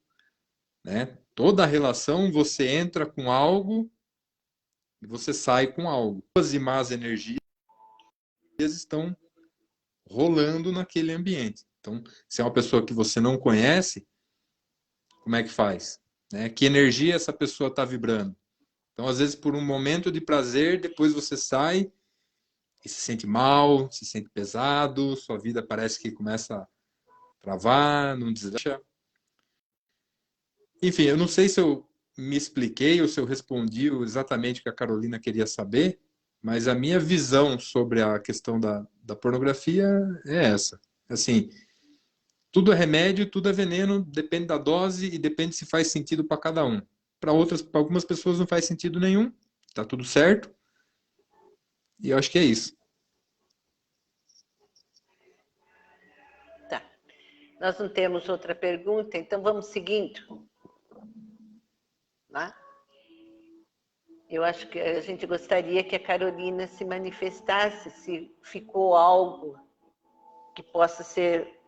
né? Toda relação você entra com algo e você sai com algo. Boas e más energias estão rolando naquele ambiente. Então, se é uma pessoa que você não conhece, como é que faz? Né? Que energia essa pessoa está vibrando? Então, às vezes, por um momento de prazer, depois você sai e se sente mal, se sente pesado, sua vida parece que começa a travar, não deslancha. Enfim, eu não sei se eu me expliquei ou se eu respondi exatamente o que a Carolina queria saber, mas a minha visão sobre a questão da pornografia é essa. Assim, tudo é remédio, tudo é veneno, depende da dose e depende se faz sentido para cada um. Para algumas pessoas não faz sentido nenhum, tá tudo certo. E eu acho que é isso. Tá. Nós não temos outra pergunta, então vamos seguindo. Né? Eu acho que a gente gostaria que a Carolina se manifestasse, se ficou algo que possa ser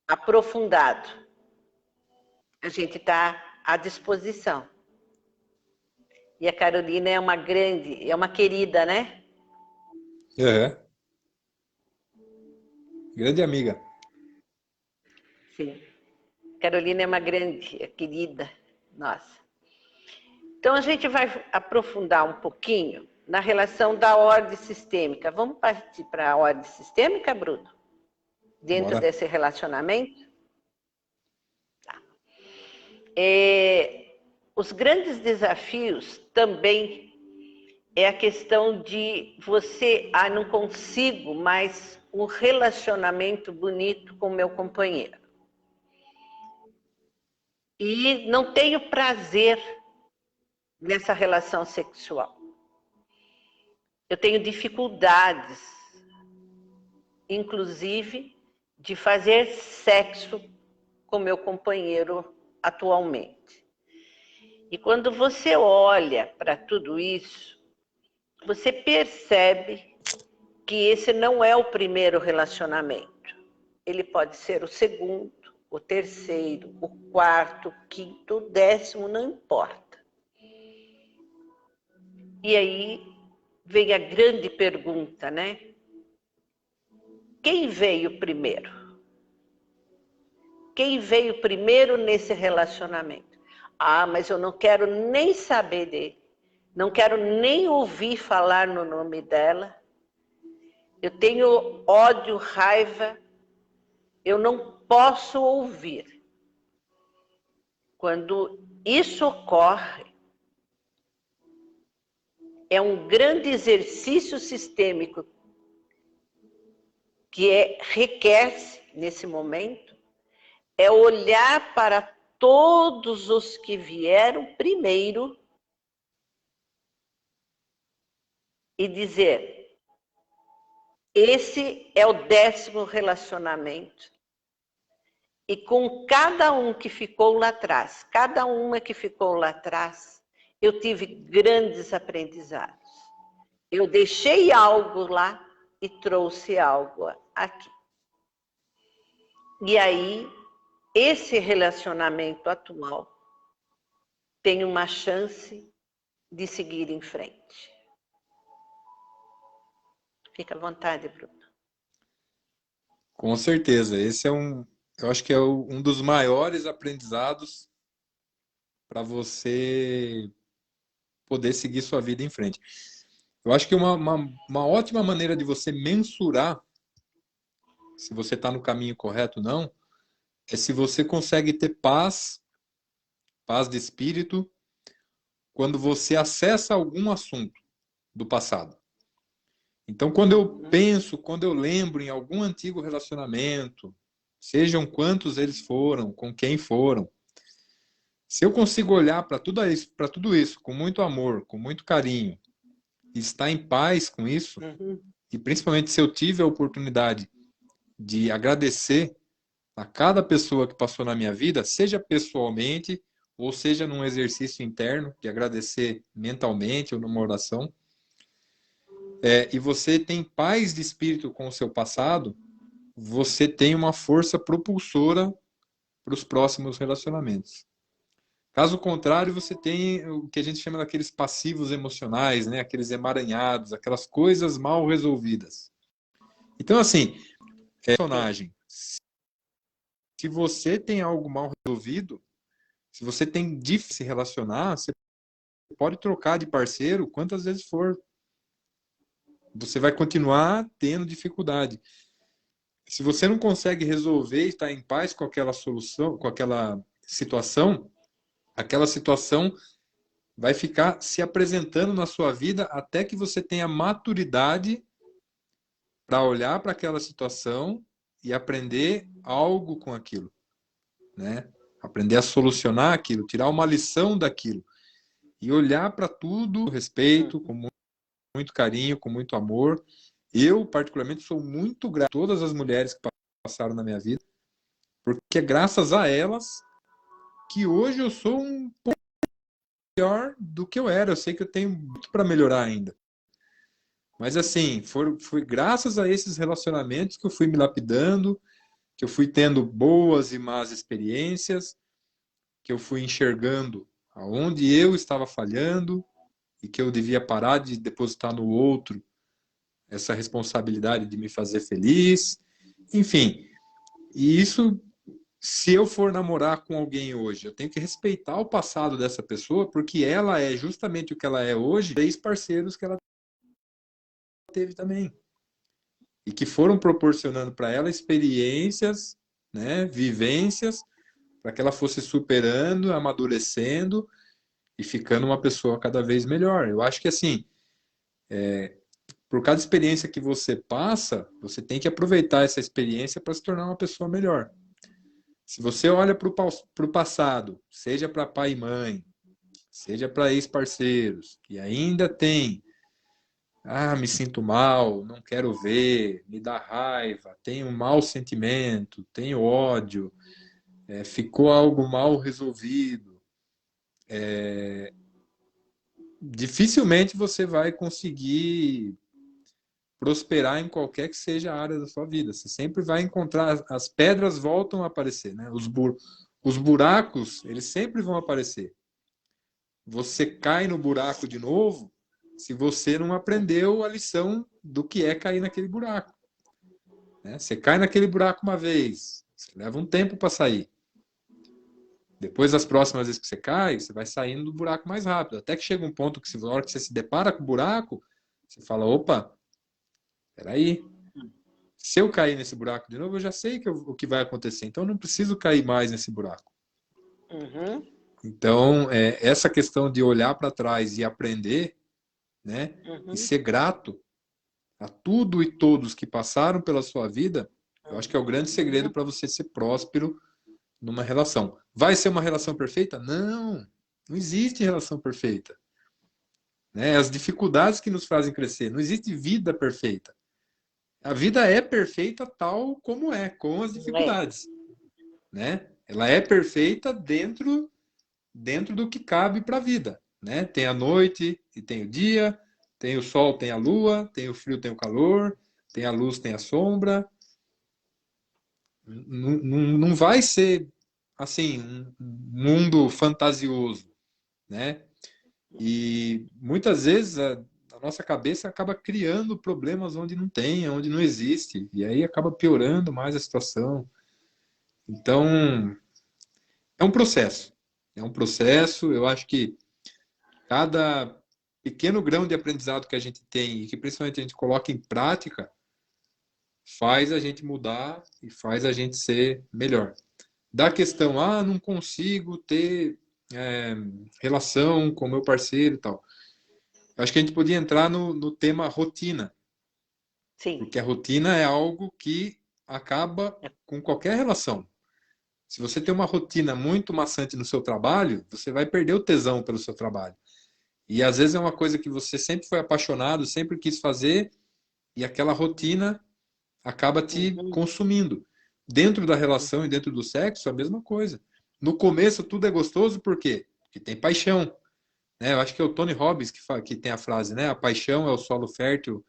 aprofundado. A gente está à disposição. E a Carolina é uma querida, né? É. Grande amiga. Sim. Carolina é uma grande, querida nossa. Então, a gente vai aprofundar um pouquinho na relação da ordem sistêmica. Vamos partir para a ordem sistêmica, Bruno? Dentro Bora. desse relacionamento? Tá. Os grandes desafios também é a questão de você, não consigo mais um relacionamento bonito com meu companheiro. E não tenho prazer nessa relação sexual. Eu tenho dificuldades, inclusive, de fazer sexo com meu companheiro atualmente. E quando você olha para tudo isso, você percebe que esse não é o primeiro relacionamento. Ele pode ser o segundo, o terceiro, o quarto, o quinto, o 10º, não importa. E aí vem a grande pergunta, né? Quem veio primeiro? Quem veio primeiro nesse relacionamento? Mas eu não quero nem saber dele. Não quero nem ouvir falar no nome dela. Eu tenho ódio, raiva. Eu não posso ouvir. Quando isso ocorre, é um grande exercício sistêmico que requer-se, nesse momento, é olhar para todos os que vieram primeiro e dizer: esse é o 10º relacionamento. E com cada um que ficou lá atrás, cada uma que ficou lá atrás, eu tive grandes aprendizados. Eu deixei algo lá e trouxe algo aqui. E aí, esse relacionamento atual tem uma chance de seguir em frente. Fica à vontade, Bruno. Com certeza. Esse é eu acho que é um dos maiores aprendizados para você poder seguir sua vida em frente. Eu acho que uma ótima maneira de você mensurar se você está no caminho correto ou não, é se você consegue ter paz de espírito, quando você acessa algum assunto do passado. Então, quando eu penso, quando eu lembro em algum antigo relacionamento, sejam quantos eles foram, com quem foram, se eu consigo olhar para tudo isso com muito amor, com muito carinho, e estar em paz com isso, e principalmente se eu tive a oportunidade de agradecer a cada pessoa que passou na minha vida, seja pessoalmente, ou seja num exercício interno, de agradecer mentalmente ou numa oração, e você tem paz de espírito com o seu passado, você tem uma força propulsora para os próximos relacionamentos. Caso contrário, você tem o que a gente chama daqueles passivos emocionais, né? Aqueles emaranhados, aquelas coisas mal resolvidas. Então, assim, personagem, se você tem algo mal resolvido, se você tem difícil de se relacionar, você pode trocar de parceiro quantas vezes for. Você vai continuar tendo dificuldade. Se você não consegue resolver e estar em paz com aquela solução, com aquela situação vai ficar se apresentando na sua vida até que você tenha maturidade para olhar para aquela situação e aprender algo com aquilo, né? Aprender a solucionar aquilo, tirar uma lição daquilo e olhar para tudo com respeito, com muito carinho, com muito amor. Eu, particularmente, sou muito grato a todas as mulheres que passaram na minha vida, porque é graças a elas que hoje eu sou um pouco melhor do que eu era. Eu sei que eu tenho muito para melhorar ainda. Mas, assim, foi graças a esses relacionamentos que eu fui me lapidando, que eu fui tendo boas e más experiências, que eu fui enxergando aonde eu estava falhando e que eu devia parar de depositar no outro essa responsabilidade de me fazer feliz. Enfim, e isso, se eu for namorar com alguém hoje, eu tenho que respeitar o passado dessa pessoa, porque ela é justamente o que ela é hoje, 3 parceiros que ela teve também. E que foram proporcionando para ela experiências, né, vivências, para que ela fosse superando, amadurecendo e ficando uma pessoa cada vez melhor. Eu acho que, assim, por cada experiência que você passa, você tem que aproveitar essa experiência para se tornar uma pessoa melhor. Se você olha para o passado, seja para pai e mãe, seja para ex-parceiros, que ainda tem, me sinto mal, não quero ver, me dá raiva, tenho um mau sentimento, tenho ódio, ficou algo mal resolvido, dificilmente você vai conseguir prosperar em qualquer que seja a área da sua vida. Você sempre vai encontrar, as pedras voltam a aparecer, né? Os buracos, eles sempre vão aparecer. Você cai no buraco de novo se você não aprendeu a lição do que é cair naquele buraco, né? Você cai naquele buraco uma vez, você leva um tempo para sair. Depois das próximas vezes que você cai, você vai saindo do buraco mais rápido. Até que chega um ponto que, na hora que você se depara com o buraco, você fala, opa, peraí, se eu cair nesse buraco de novo, eu já sei o que vai acontecer. Então, eu não preciso cair mais nesse buraco. Então, essa questão de olhar para trás e aprender, né, e ser grato a tudo e todos que passaram pela sua vida, eu acho que é o grande segredo para você ser próspero numa relação. Vai ser uma relação perfeita? Não, não existe relação perfeita. Né? As dificuldades que nos fazem crescer. Não existe vida perfeita. A vida é perfeita tal como é, com as dificuldades. Né? Ela é perfeita dentro do que cabe para a vida. Né? Tem a noite e tem o dia, tem o sol, tem a lua, tem o frio, tem o calor, tem a luz, tem a sombra. Não vai ser assim um mundo fantasioso, né? E muitas vezes a nossa cabeça acaba criando problemas onde não tem, onde não existe, e aí acaba piorando mais a situação. Então, é um processo. É um processo, eu acho que cada pequeno grão de aprendizado que a gente tem e que principalmente a gente coloca em prática faz a gente mudar e faz a gente ser melhor. Da questão, não consigo ter relação com meu parceiro e tal. Acho que a gente podia entrar no tema rotina. Sim. Porque a rotina é algo que acaba com qualquer relação. Se você tem uma rotina muito maçante no seu trabalho, você vai perder o tesão pelo seu trabalho. E às vezes é uma coisa que você sempre foi apaixonado, sempre quis fazer, e aquela rotina acaba te consumindo. Dentro da relação e dentro do sexo, a mesma coisa. No começo tudo é gostoso, por quê? Porque tem paixão. Né? Eu acho que é o Tony Robbins que tem a frase, né? A paixão é o solo fértil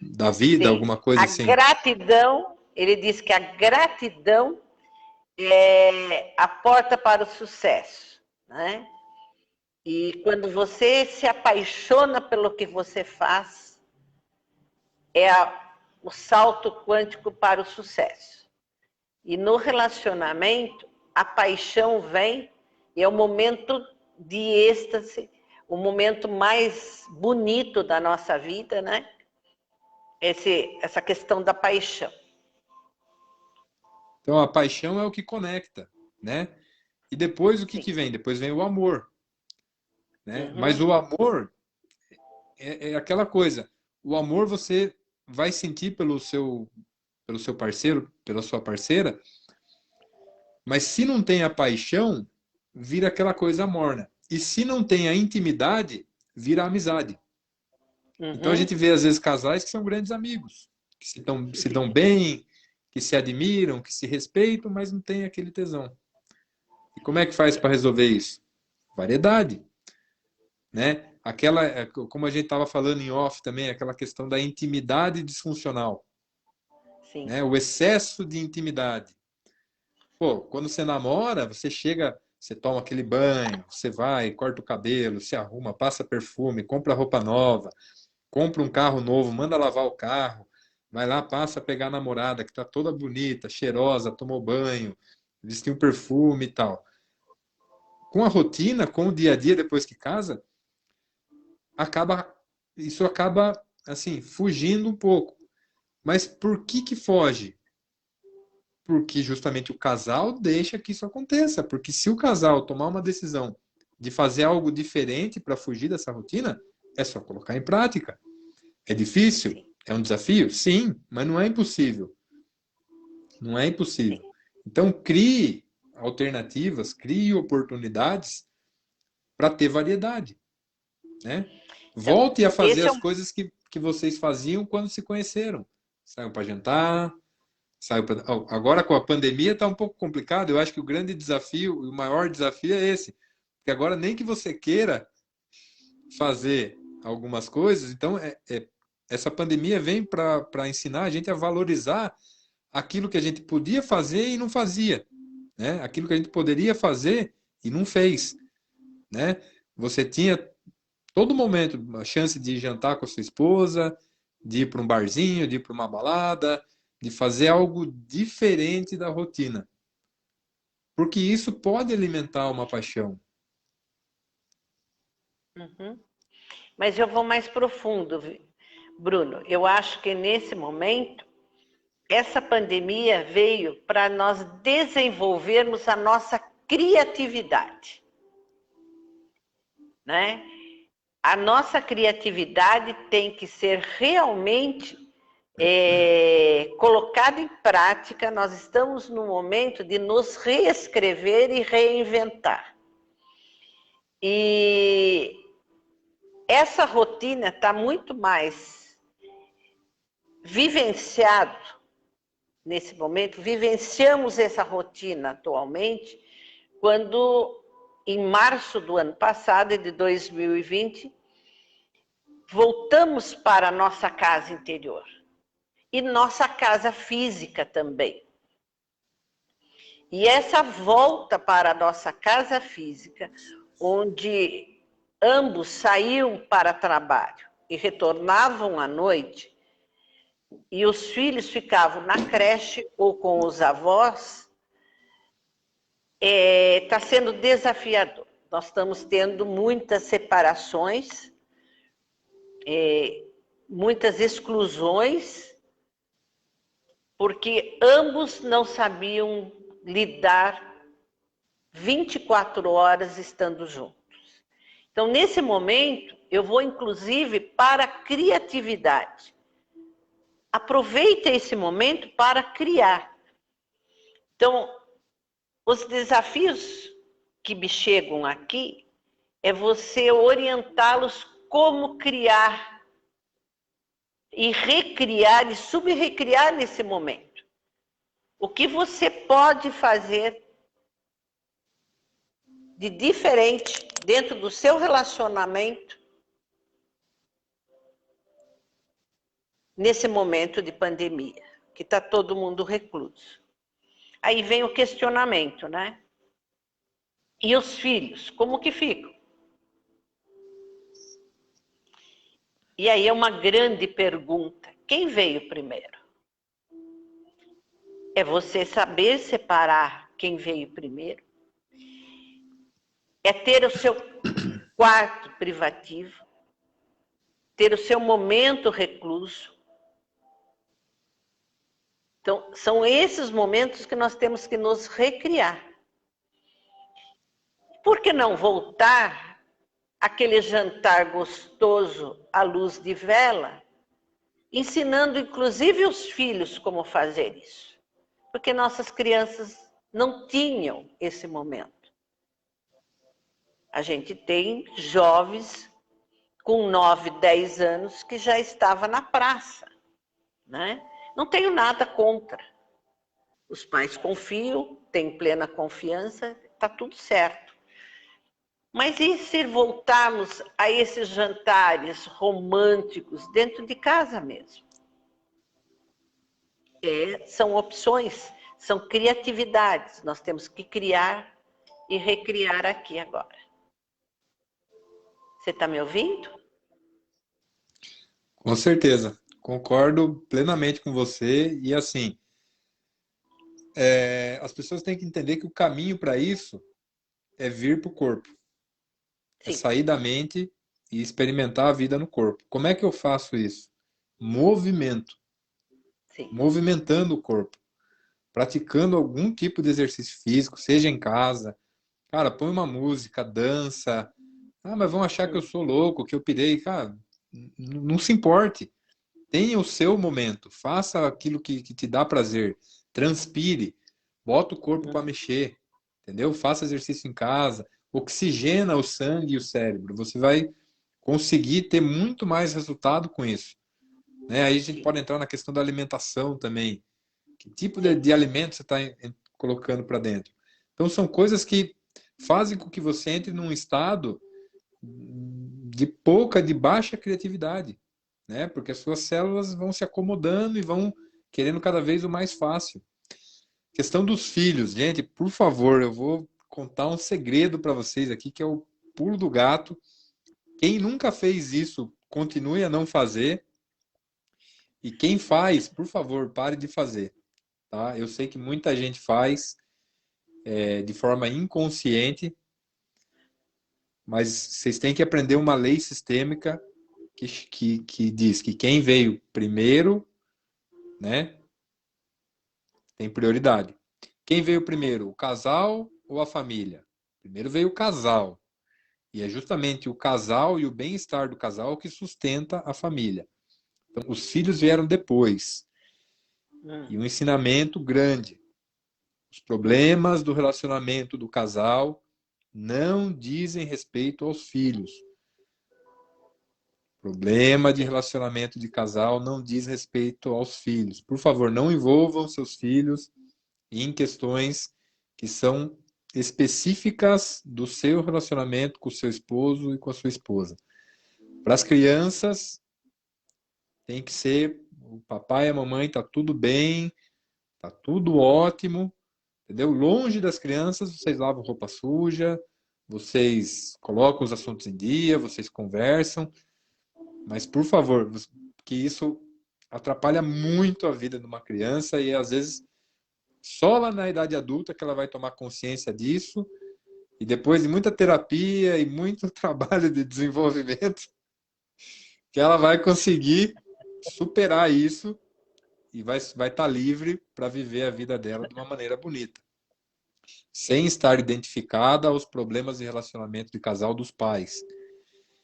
da vida, Sim. alguma coisa a assim. Gratidão, ele diz que a gratidão é a porta para o sucesso, né? E quando você se apaixona pelo que você faz, é o salto quântico para o sucesso. E no relacionamento, a paixão vem e é o momento de êxtase, o momento mais bonito da nossa vida, né? Essa questão da paixão. Então a paixão é o que conecta, né? E depois o que vem? Depois vem o amor, né? Mas o amor é aquela coisa. O amor você vai sentir pelo seu parceiro, pela sua parceira, mas se não tem a paixão, vira aquela coisa morna. E se não tem a intimidade, vira amizade. Então a gente vê às vezes casais que são grandes amigos, que se dão bem, que se admiram, que se respeitam, mas não tem aquele tesão. E como é que faz para resolver isso? Variedade, né? Como a gente estava falando em off também, aquela questão da intimidade disfuncional, Sim. né? O excesso de intimidade. Pô, quando você namora, você chega, você toma aquele banho, você vai, corta o cabelo, se arruma, passa perfume, compra roupa nova, compra um carro novo, manda lavar o carro, vai lá, passa a pegar a namorada que tá toda bonita, cheirosa, tomou banho, vestiu um perfume e tal. Com a rotina, com o dia a dia depois que casa, isso acaba assim, fugindo um pouco. Mas por que foge? Porque justamente o casal deixa que isso aconteça. Porque se o casal tomar uma decisão de fazer algo diferente para fugir dessa rotina, é só colocar em prática. É difícil? É um desafio? Sim, mas não é impossível. Não é impossível. Então, crie alternativas, crie oportunidades para ter variedade. Né? Volte a fazer as coisas que vocês faziam quando se conheceram. Saiam para jantar, agora com a pandemia está um pouco complicado. Eu acho que o grande desafio, o maior desafio é esse. Porque agora nem que você queira fazer algumas coisas, então essa pandemia vem para ensinar a gente a valorizar aquilo que a gente podia fazer e não fazia, né? Aquilo que a gente poderia fazer e não fez, né? Você tinha todo momento a chance de jantar com a sua esposa, de ir para um barzinho, de ir para uma balada, de fazer algo diferente da rotina. Porque isso pode alimentar uma paixão. Mas eu vou mais profundo, Bruno. Eu acho que nesse momento, essa pandemia veio para nós desenvolvermos a nossa criatividade, né? A nossa criatividade tem que ser realmente colocado em prática, nós estamos no momento de nos reescrever e reinventar. E essa rotina está muito mais vivenciado nesse momento, vivenciamos essa rotina atualmente, quando em março do ano passado, de 2020, voltamos para a nossa casa interior e nossa casa física também. E essa volta para a nossa casa física, onde ambos saíam para trabalho e retornavam à noite, e os filhos ficavam na creche ou com os avós, está sendo desafiador. Nós estamos tendo muitas separações, muitas exclusões, porque ambos não sabiam lidar 24 horas estando juntos. Então, nesse momento, eu vou inclusive para a criatividade. Aproveita esse momento para criar. Então, os desafios que me chegam aqui é você orientá-los como criar e recriar e subrecriar nesse momento. O que você pode fazer de diferente dentro do seu relacionamento nesse momento de pandemia, que está todo mundo recluso. Aí vem o questionamento, né? E os filhos, como que ficam? E aí é uma grande pergunta. Quem veio primeiro? É você saber separar quem veio primeiro. É ter o seu quarto privativo, ter o seu momento recluso. Então, são esses momentos que nós temos que nos recriar. Por que não voltar àquele jantar gostoso à luz de vela, ensinando inclusive os filhos como fazer isso? Porque nossas crianças não tinham esse momento. A gente tem jovens com 9, 10 anos que já estava na praça, né? Não tenho nada contra. Os pais confiam, têm plena confiança, está tudo certo. Mas e se voltarmos a esses jantares românticos dentro de casa mesmo? São opções, são criatividades. Nós temos que criar e recriar aqui agora. Você está me ouvindo? Com certeza. Concordo plenamente com você. E assim, as pessoas têm que entender que o caminho para isso é vir para o corpo. É Sim. sair da mente e experimentar a vida no corpo. Como é que eu faço isso? Movimento. Sim. Movimentando o corpo. Praticando algum tipo de exercício físico, seja em casa. Cara, põe uma música, dança. Ah, mas vão achar que eu sou louco, que eu pirei. Cara, não se importe. Tenha o seu momento. Faça aquilo que te dá prazer. Transpire. Bota o corpo para mexer. Entendeu? Faça exercício em casa. Oxigena o sangue e o cérebro. Você vai conseguir ter muito mais resultado com isso. Né? Aí a gente pode entrar na questão da alimentação também. Que tipo de alimento você está colocando para dentro? Então, são coisas que fazem com que você entre num estado de baixa criatividade, né? Porque as suas células vão se acomodando e vão querendo cada vez o mais fácil. Questão dos filhos, gente, por favor, eu vou contar um segredo para vocês aqui, que é o pulo do gato. Quem nunca fez isso, continue a não fazer. E quem faz, por favor, pare de fazer. Tá? Eu sei que muita gente faz de forma inconsciente, mas vocês têm que aprender uma lei sistêmica que diz que quem veio primeiro, né, tem prioridade. Quem veio primeiro, o casal ou a família? Primeiro veio o casal. E é justamente o casal e o bem-estar do casal que sustenta a família. Então, os filhos vieram depois. E um ensinamento grande. Os problemas do relacionamento do casal não dizem respeito aos filhos. Problema de relacionamento de casal não diz respeito aos filhos. Por favor, não envolvam seus filhos em questões que são específicas do seu relacionamento com o seu esposo e com a sua esposa. Para as crianças, tem que ser o papai e a mamãe, tá tudo bem, tá tudo ótimo, entendeu? Longe das crianças, vocês lavam roupa suja, vocês colocam os assuntos em dia, vocês conversam, mas, por favor, que isso atrapalha muito a vida de uma criança e, às vezes, só lá na idade adulta que ela vai tomar consciência disso e depois de muita terapia e muito trabalho de desenvolvimento que ela vai conseguir superar isso e vai estar livre para viver a vida dela de uma maneira bonita, sem estar identificada aos problemas de relacionamento de casal dos pais.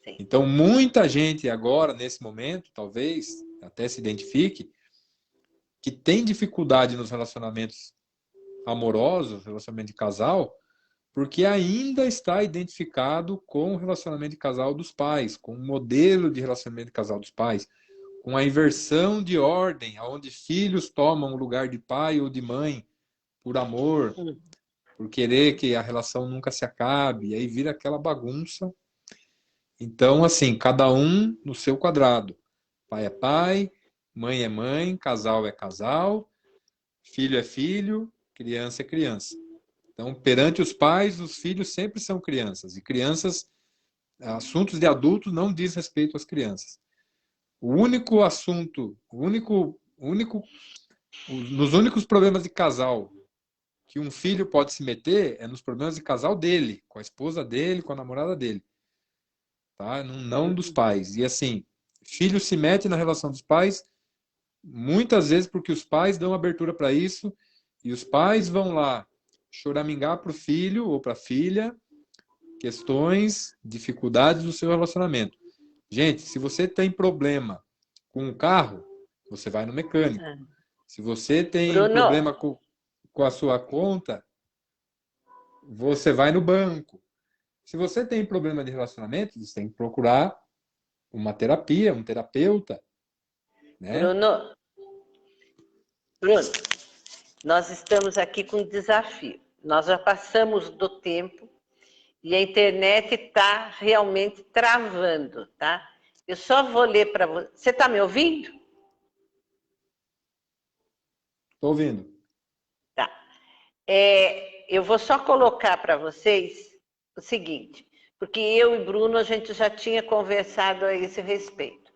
Sim. Então, muita gente agora, nesse momento, talvez até se identifique, que tem dificuldade nos relacionamentos amorosos, relacionamento de casal, porque ainda está identificado com o relacionamento de casal dos pais, com o modelo de relacionamento de casal dos pais, com a inversão de ordem, onde filhos tomam o lugar de pai ou de mãe por amor, por querer que a relação nunca se acabe, e aí vira aquela bagunça. Então, assim, cada um no seu quadrado. Pai é pai, mãe é mãe, casal é casal, filho é filho, criança é criança. Então, perante os pais, os filhos sempre são crianças. E crianças, assuntos de adultos não diz respeito às crianças. O único assunto, nos únicos problemas de casal que um filho pode se meter é nos problemas de casal dele, com a esposa dele, com a namorada dele. Tá? Não dos pais. E assim, filho se mete na relação dos pais muitas vezes porque os pais dão abertura para isso e os pais vão lá choramingar para o filho ou para a filha questões, dificuldades do seu relacionamento. Gente, se você tem problema com um carro, você vai no mecânico. Se você tem Bruno, problema com a sua conta, você vai no banco. Se você tem problema de relacionamento, você tem que procurar uma terapia, um terapeuta. Né? Bruno, nós estamos aqui com um desafio. Nós já passamos do tempo e a internet está realmente travando, tá? Eu só vou ler para você. Você está me ouvindo? Estou ouvindo. Tá. Eu vou só colocar para vocês o seguinte, porque eu e Bruno, a gente já tinha conversado a esse respeito.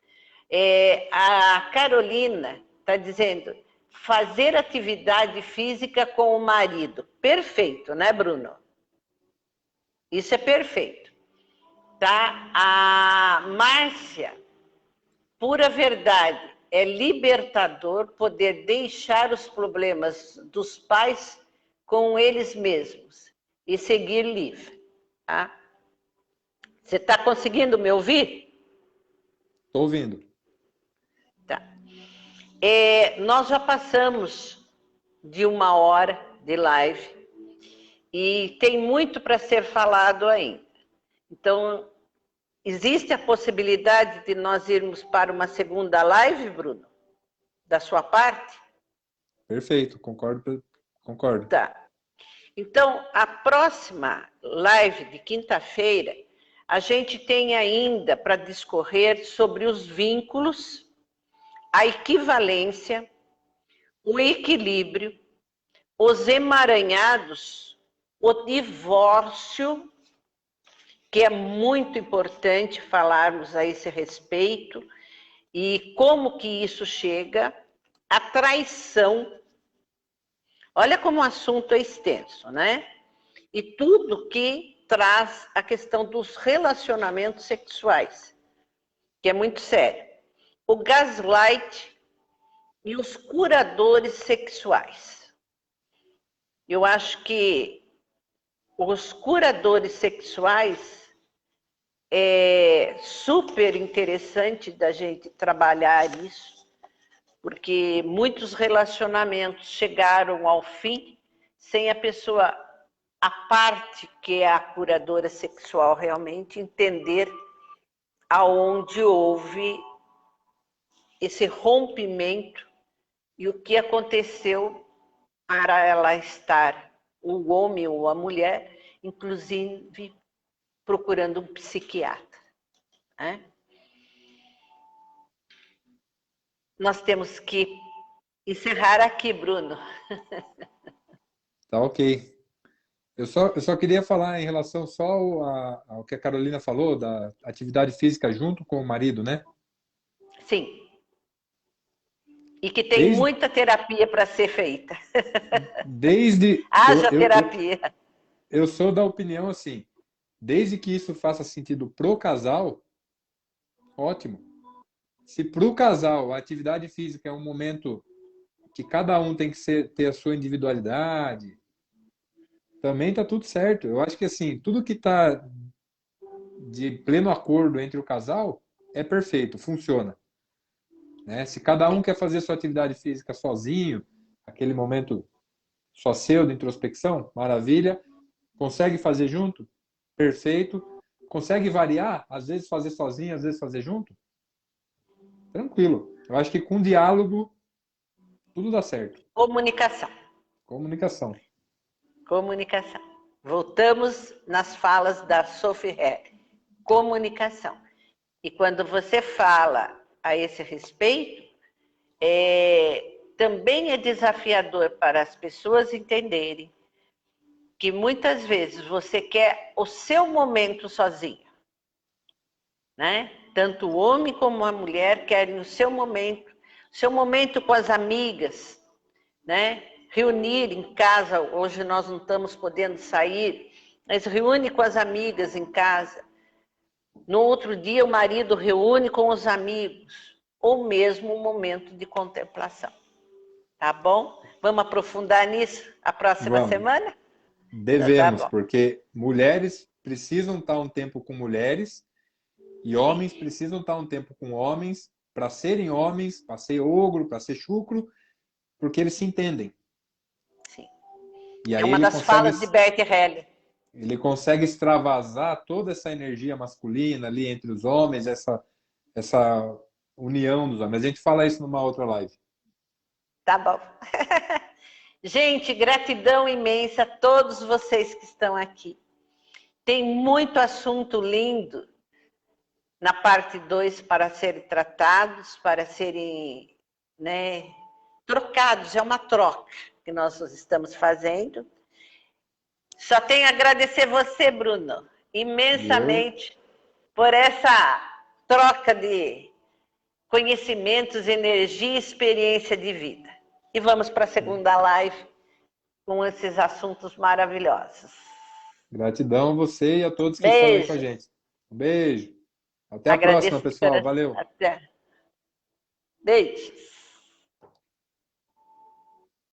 A Carolina está dizendo, fazer atividade física com o marido. Perfeito, né, Bruno? Isso é perfeito. Tá? A Márcia, pura verdade, é libertador poder deixar os problemas dos pais com eles mesmos e seguir livre. Tá? Você está conseguindo me ouvir? Estou ouvindo. Tá. Nós já passamos de 1 hora de live e tem muito para ser falado ainda. Então, existe a possibilidade de nós irmos para uma segunda live, Bruno? Da sua parte? Perfeito, concordo. Tá. Então, a próxima live de quinta-feira, a gente tem ainda para discorrer sobre os vínculos, a equivalência, o equilíbrio, os emaranhados, o divórcio, que é muito importante falarmos a esse respeito, e como que isso chega, a traição. Olha como o assunto é extenso, né? E tudo que traz a questão dos relacionamentos sexuais, que é muito sério. O gaslight e os curadores sexuais. Eu acho que os curadores sexuais é super interessante da gente trabalhar isso, porque muitos relacionamentos chegaram ao fim sem a pessoa, a parte que é a curadora sexual realmente, entender aonde houve esse rompimento e o que aconteceu para ela estar, o homem ou a mulher, inclusive procurando um psiquiatra, né? Nós temos que encerrar aqui, Bruno. Tá ok. Eu só queria falar em relação só ao que a Carolina falou, da atividade física junto com o marido, né? Sim. E que tem Desde, muita terapia para ser feita. desde Haja terapia. eu sou da opinião assim, desde que isso faça sentido pro casal, ótimo. Se pro casal a atividade física é um momento que cada um tem que ter a sua individualidade, também tá tudo certo. Eu acho que assim, tudo que tá de pleno acordo entre o casal é perfeito, funciona, né? Se cada um quer fazer sua atividade física sozinho, aquele momento só seu de introspecção, maravilha. Consegue fazer junto? Perfeito. Consegue variar? Às vezes fazer sozinho, às vezes fazer junto? Tranquilo. Eu acho que com diálogo tudo dá certo. Comunicação. Comunicação. Comunicação. Voltamos nas falas da Sophie Hare. Comunicação. E quando você fala a esse respeito, também é desafiador para as pessoas entenderem que muitas vezes você quer o seu momento sozinho, né? Tanto o homem como a mulher querem o seu momento com as amigas, né? Reunir em casa, hoje nós não estamos podendo sair, mas reúne com as amigas em casa. No outro dia o marido reúne com os amigos, ou mesmo um momento de contemplação. Tá bom? Vamos aprofundar nisso a próxima Vamos. semana? Então, tá Devemos, bom. porque mulheres precisam estar um tempo com mulheres e homens precisam estar um tempo com homens para serem homens, para ser ogro, para ser chucro, porque eles se entendem. Sim. E É aí uma das falas de Bert Hellinger. ele consegue extravasar toda essa energia masculina ali entre os homens, essa união dos homens. A gente fala isso numa outra live. Tá bom. Gente, gratidão imensa a todos vocês que estão aqui. Tem muito assunto lindo na parte 2 para serem tratados, para serem, né, trocados. É uma troca que nós estamos fazendo. Só tenho a agradecer você, Bruno, imensamente por essa troca de conhecimentos, energia e experiência de vida. E vamos para a segunda live com esses assuntos maravilhosos. Gratidão a você e a todos que estão aí com a Beijo. gente. Um beijo. Até a Agradeço próxima, pessoal. Valeu. Até. Beijos.